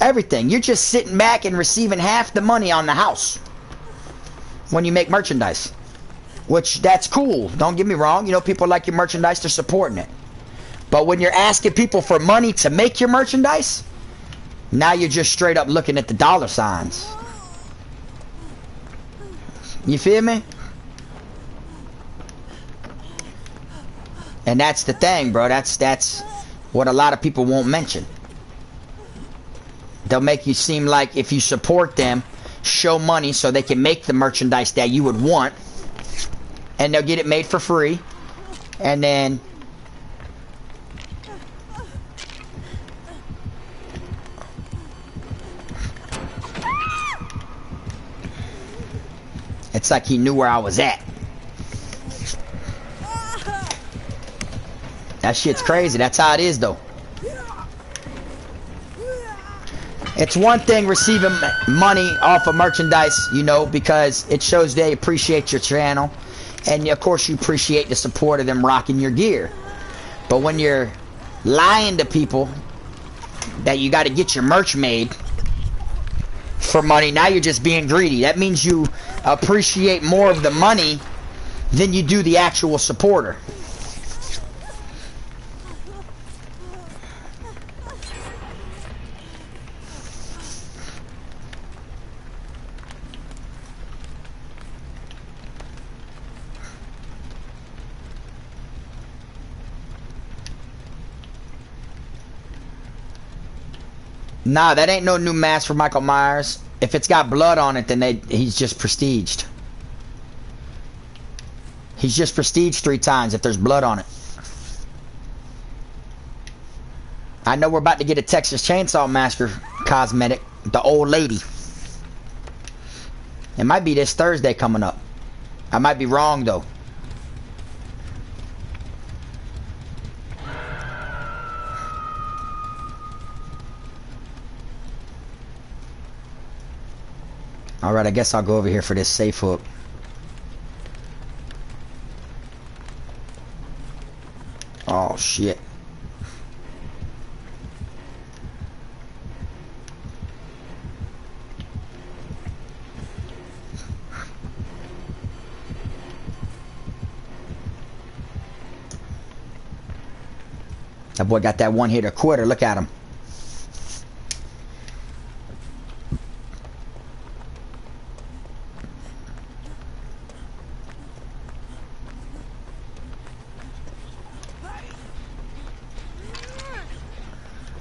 Everything. You're just sitting back and receiving half the money on the house when you make merchandise. Which, that's cool. Don't get me wrong. You know, people like your merchandise. They're supporting it. But when you're asking people for money to make your merchandise, now you're just straight up looking at the dollar signs. You feel me? And that's the thing, bro. That's what a lot of people won't mention. They'll make you seem like if you support them, show money so they can make the merchandise that you would want, and they'll get it made for free, and then it's like he knew where I was at. That shit's crazy. That's how it is, though. It's one thing receiving money off of merchandise, you know, because it shows they appreciate your channel. And, of course, you appreciate the support of them rocking your gear. But when you're lying to people that you got to get your merch made for money, now you're just being greedy. That means you appreciate more of the money than you do the actual supporter. Nah, that ain't no new mask for Michael Myers. If it's got blood on it, then he's just prestiged. He's just prestiged 3 times if there's blood on it. I know we're about to get a Texas Chainsaw Massacre cosmetic. The old lady. It might be this Thursday coming up. I might be wrong, though. Alright, I guess I'll go over here for this safe hook. Oh, shit. That boy got that one-hitter quitter. Look at him.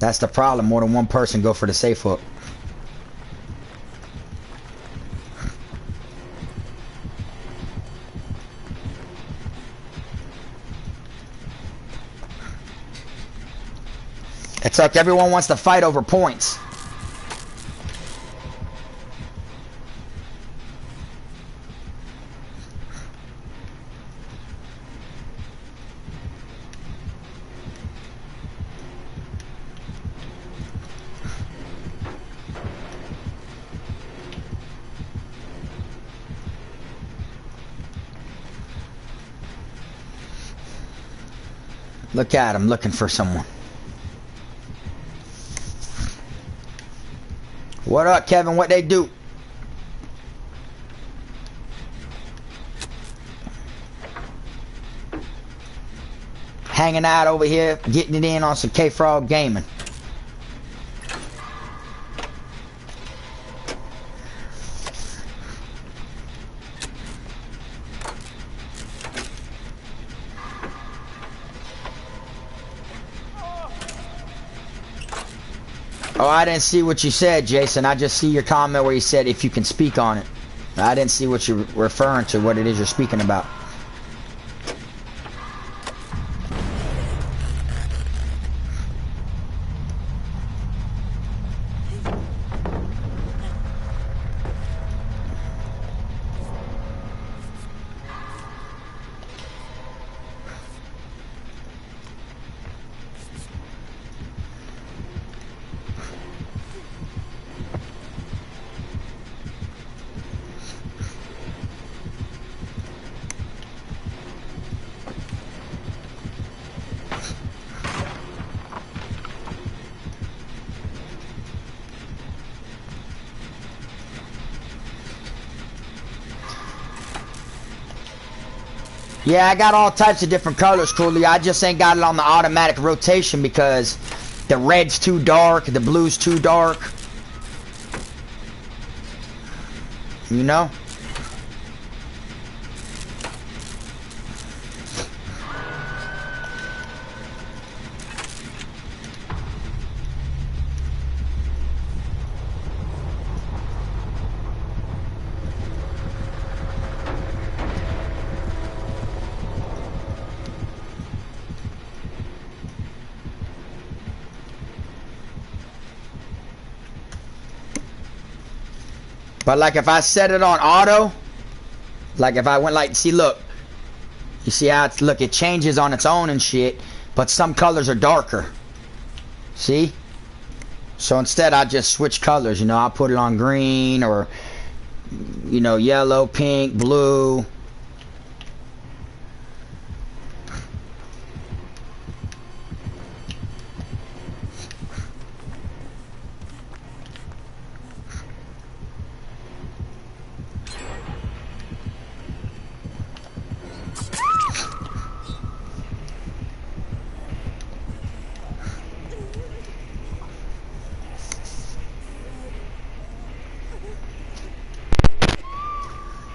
That's the problem. More than one person go for the safe hook. It's like everyone wants to fight over points. Look at him looking for someone. What up, Kevin? What they do? Hanging out over here, getting it in on some Kfrog gaming. Oh, I didn't see what you said, Jason. I just see your comment where you said if you can speak on it. I didn't see what you're referring to, what it is you're speaking about. Yeah, I got all types of different colors, Cooley. I just ain't got it on the automatic rotation because the red's too dark, the blue's too dark. You know? But like if I set it on auto, like if I went like, see look, you see how it's, look, it changes on its own and shit, but some colors are darker. See? So instead I just switch colors, you know, I'll put it on green or, you know, yellow, pink, blue.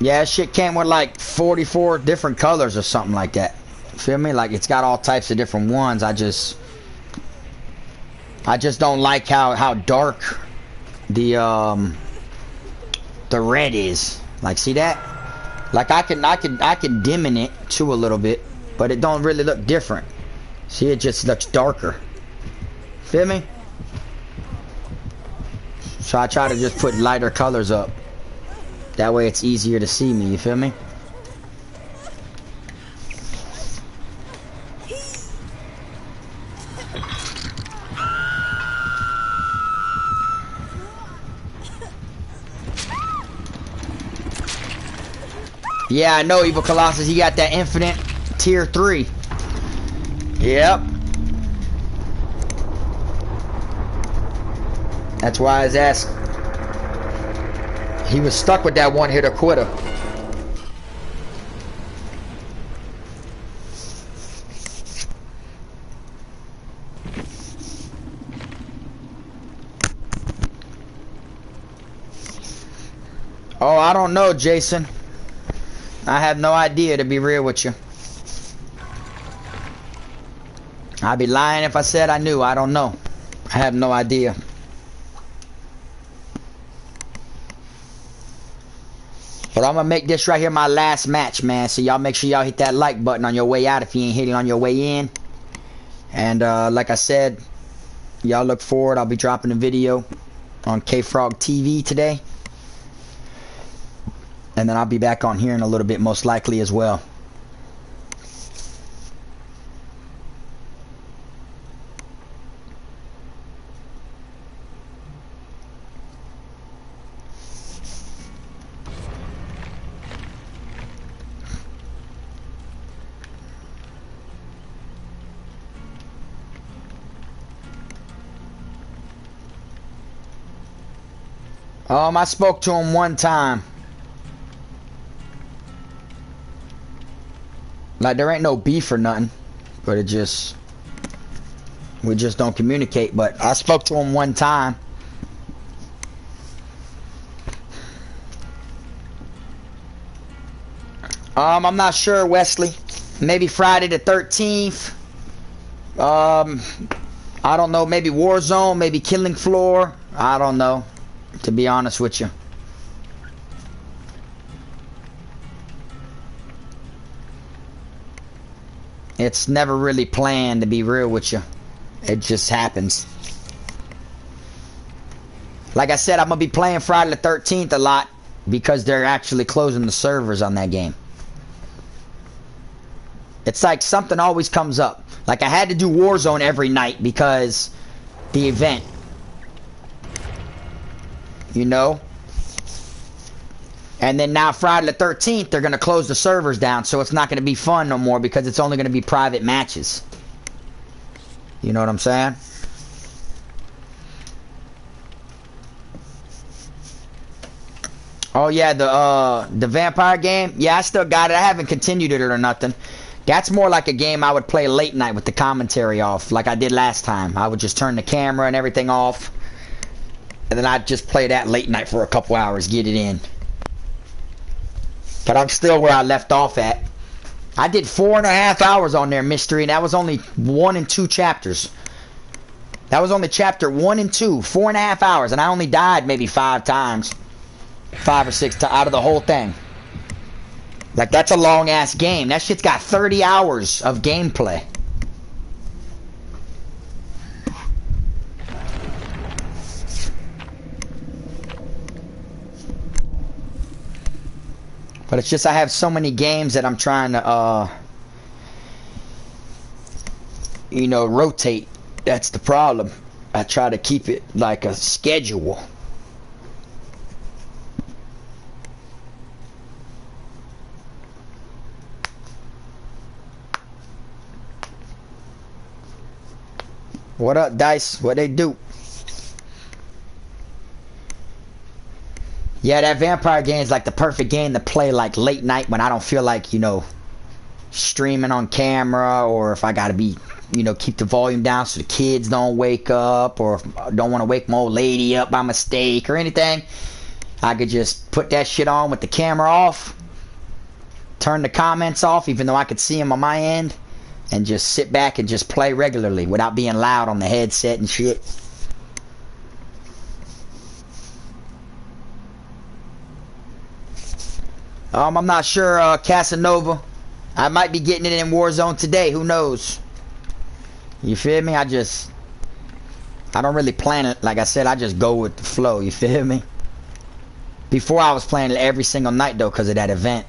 Yeah, shit came with like 44 different colors or something like that. Feel me? Like it's got all types of different ones. I just don't like how dark the red is. Like, see that? Like I can dim in it too a little bit, but it don't really look different. See, it just looks darker. Feel me? So I try to just put lighter colors up. That way it's easier to see me, you feel me? Yeah, I know, Evil Colossus. He got that infinite tier 3. Yep. That's why his ass, he was stuck with that one hitter quitter. Oh, I don't know, Jason. I have no idea, to be real with you. I'd be lying if I said I knew. I don't know. I have no idea. But I'm gonna make this right here my last match, man. So y'all make sure y'all hit that like button on your way out if you ain't hitting on your way in. And like I said, y'all look forward. I'll be dropping a video on Kfrog TV today. And then I'll be back on here in a little bit, most likely as well. I spoke to him one time. Like, there ain't no beef or nothing, but we just don't communicate. But I spoke to him one time. I'm not sure, Wesley. Maybe Friday the 13th. I don't know, maybe Warzone, maybe Killing Floor. I don't know, to be honest with you. It's never really planned, to be real with you. It just happens. Like I said, I'm going to be playing Friday the 13th a lot because they're actually closing the servers on that game. It's like something always comes up. Like I had to do Warzone every night because the event. You know? And then now Friday the 13th, they're going to close the servers down, so it's not going to be fun no more because it's only going to be private matches. You know what I'm saying? Oh yeah, the vampire game. Yeah, I still got it. I haven't continued it or nothing. That's more like a game I would play late night with the commentary off, like I did last time. I would just turn the camera and everything off, and then I'd just play that late night for a couple hours, get it in. But I'm still where I left off at. I did 4.5 hours on their mystery, and that was only 1 and 2 chapters. That was only chapter 1 and 2, 4.5 hours, and I only died maybe 5 times. 5 or 6 out of the whole thing. Like, that's a long ass game. That shit's got 30 hours of gameplay. But it's just I have so many games that I'm trying to you know, rotate. That's the problem. I try to keep it like a schedule. What up, Dice? What they do? Yeah, that vampire game is like the perfect game to play like late night when I don't feel like, you know, streaming on camera, or if I gotta be, you know, keep the volume down so the kids don't wake up, or if I don't want to wake my old lady up by mistake or anything. I could just put that shit on with the camera off, turn the comments off even though I could see them on my end, and just sit back and just play regularly without being loud on the headset and shit. I'm not sure, Casanova. I might be getting it in Warzone today. Who knows? You feel me? I don't really plan it. Like I said, I just go with the flow. You feel me? Before I was playing it every single night though, because of that event.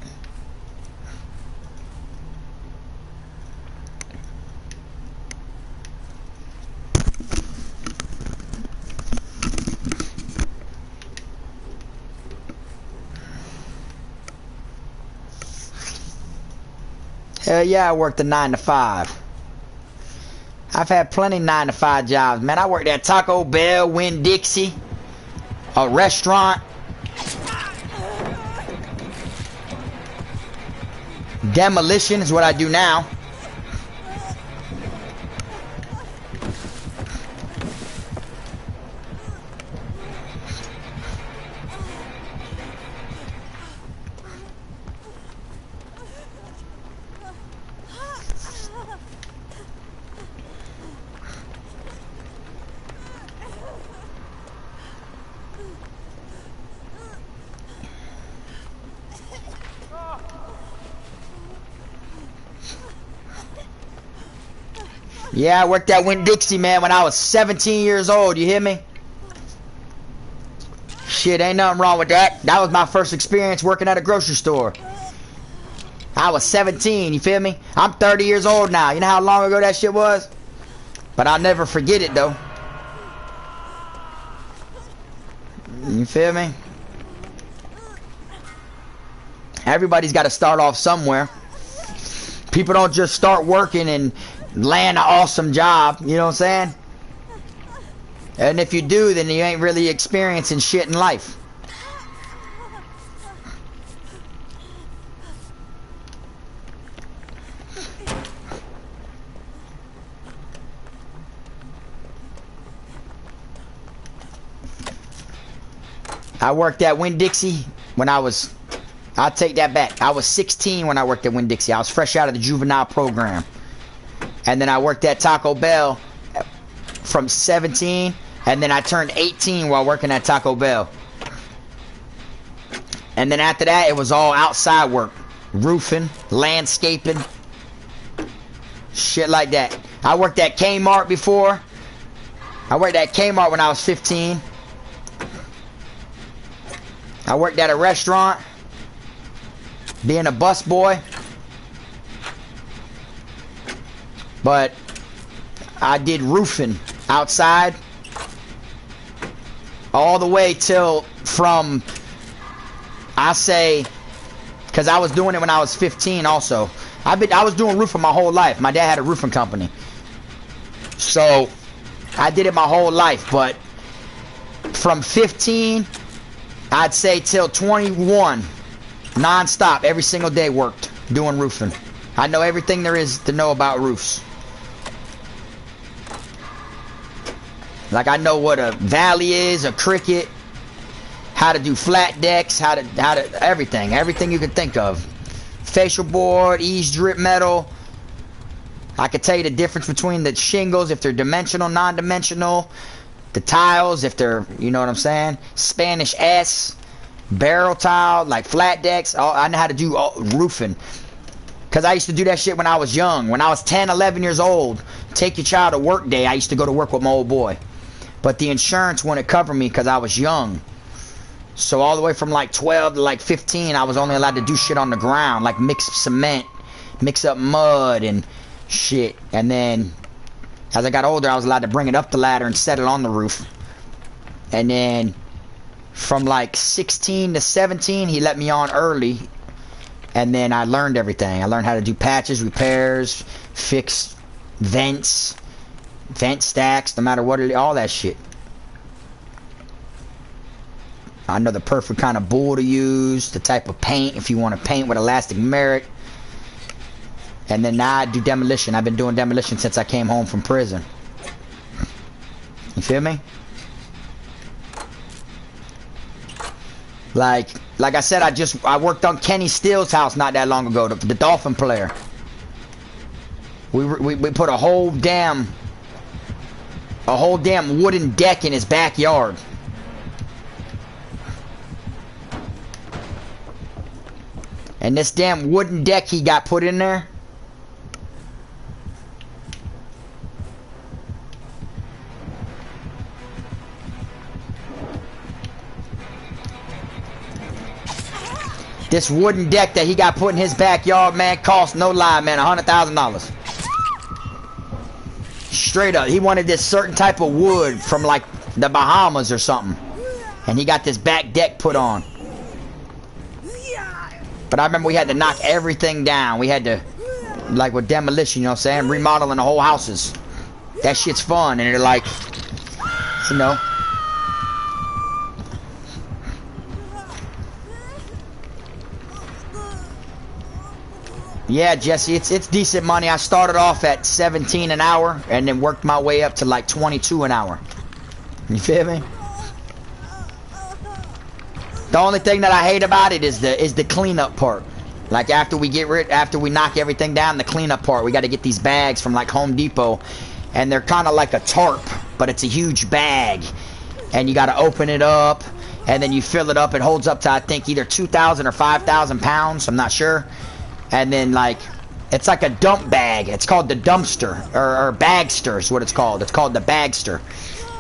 Hell yeah, I worked a 9 to 5. I've had plenty 9 to 5 jobs, man. I worked at Taco Bell, Winn-Dixie, a restaurant, demolition is what I do now. Yeah, I worked at Winn-Dixie, man, when I was 17 years old. You hear me? Shit, ain't nothing wrong with that. That was my first experience working at a grocery store. I was 17, you feel me? I'm 30 years old now. You know how long ago that shit was? But I'll never forget it, though. You feel me? Everybody's got to start off somewhere. People don't just start working and land an awesome job, you know what I'm saying? And if you do, then you ain't really experiencing shit in life. I worked at Winn-Dixie when I'll take that back. I was 16 when I worked at Winn-Dixie. I was fresh out of the juvenile program. And then I worked at Taco Bell from 17, and then I turned 18 while working at Taco Bell. And then after that, it was all outside work. Roofing, landscaping, shit like that. I worked at Kmart before. I worked at Kmart when I was 15. I worked at a restaurant, being a busboy. But I did roofing outside all the way till from, I say, because I was doing it when I was 15 also. I was doing roofing my whole life. My dad had a roofing company. So I did it my whole life, but from 15, I'd say till 21, non-stop, every single day worked doing roofing. I know everything there is to know about roofs. Like I know what a valley is, a cricket, how to do flat decks, how to everything you could think of. Facial board, eaves drip metal. I could tell you the difference between the shingles, if they're dimensional, non-dimensional, the tiles, if they're, you know what I'm saying, Spanish S, barrel tile, like flat decks. I know how to do roofing. Because I used to do that shit when I was young. When I was 10, 11 years old, take your child to work day, I used to go to work with my old boy. But the insurance wouldn't cover me because I was young. So all the way from like 12 to like 15, I was only allowed to do shit on the ground. Like mix cement, mix up mud and shit. And then as I got older, I was allowed to bring it up the ladder and set it on the roof. And then from like 16 to 17, he let me on early. And then I learned everything. I learned how to do patches, repairs, fix vents, vent stacks, no matter what it is, all that shit. I know the perfect kind of bowl to use, the type of paint, if you want to paint with elastic merit. And then now I do demolition. I've been doing demolition since I came home from prison. You feel me? Like I said, I worked on Kenny Steele's house not that long ago, the Dolphin player. We put a whole damn wooden deck in his backyard. And this damn wooden deck he got put in there, this wooden deck that he got put in his backyard, man, cost, no lie, man, $100,000. Straight up. He wanted this certain type of wood from like the Bahamas or something. And he got this back deck put on. But I remember we had to knock everything down. We had to, like with demolition, you know what I'm saying? Remodeling the whole houses. That shit's fun. And they're like, you know. Yeah, Jesse, it's decent money. I started off at 17 an hour and then worked my way up to like 22 an hour. You feel me? The only thing that I hate about it is the cleanup part. Like after we knock everything down, the cleanup part, we got to get these bags from like Home Depot, and they're kind of like a tarp, but it's a huge bag, and you got to open it up, and then you fill it up. It holds up to I think either 2,000 or 5,000 pounds. I'm not sure. And then like it's like a dump bag. It's called the dumpster or bagster is what it's called. It's called the bagster,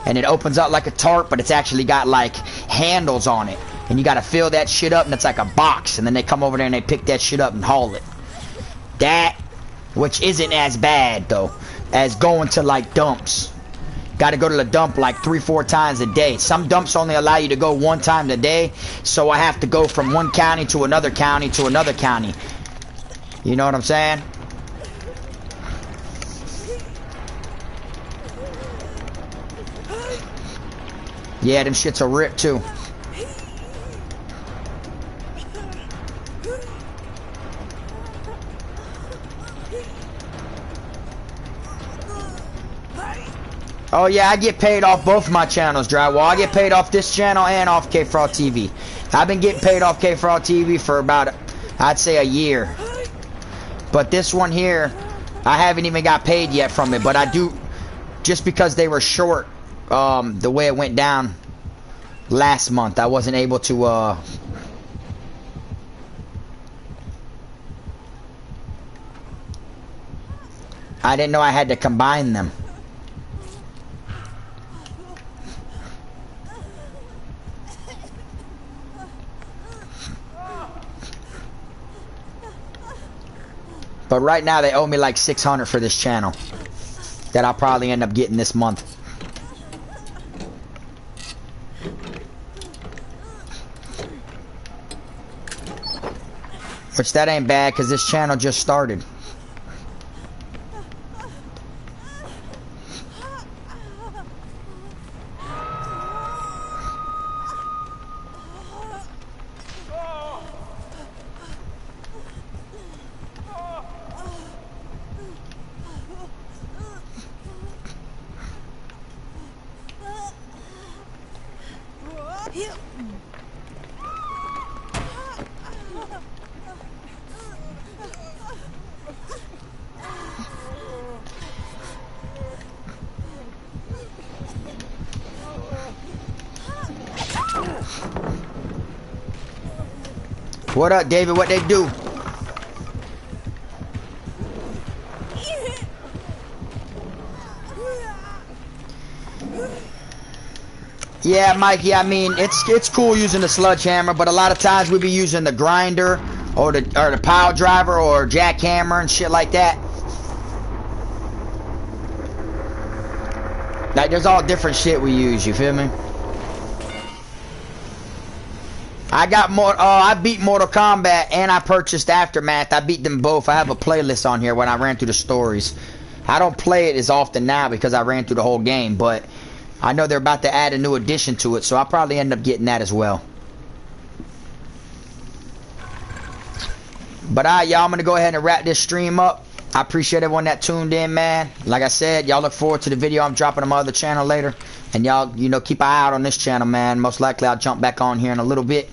and it opens up like a tarp, but it's actually got like handles on it. And you gotta fill that shit up, and it's like a box, and then they come over there and they pick that shit up and haul it. That, which isn't as bad though, as going to like dumps. Gotta go to the dump like 3-4 times a day. Some dumps only allow you to go one time a day, so I have to go from one county to another county to another county. You know what I'm saying? Yeah, them shits are ripped too. Oh yeah, I get paid off both my channels, Drywall. I get paid off this channel and off Kfrog TV. I've been getting paid off Kfrog TV for about, I'd say, a year. But this one here, I haven't even got paid yet from it. But I do, just because they were short, the way it went down last month, I wasn't able to I didn't know I had to combine them. But right now they owe me like $600 for this channel that I'll probably end up getting this month. Which that ain't bad because this channel just started. What up, David? What they do? Yeah, Mikey, I mean, it's cool using the sledgehammer, but a lot of times we be using the grinder or the pile driver or jackhammer and shit like that. Like, there's all different shit we use, you feel me? I got more. I beat Mortal Kombat and I purchased Aftermath. I beat them both. I have a playlist on here when I ran through the stories. I don't play it as often now because I ran through the whole game, but I know they're about to add a new addition to it, so I'll probably end up getting that as well. But alright, y'all, I'm gonna go ahead and wrap this stream up. I appreciate everyone that tuned in, man. Like I said, y'all look forward to the video I'm dropping on my other channel later. And y'all, you know, keep an eye out on this channel, man. Most likely I'll jump back on here in a little bit.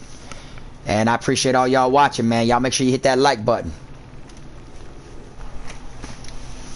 And I appreciate all y'all watching, man. Y'all make sure you hit that like button.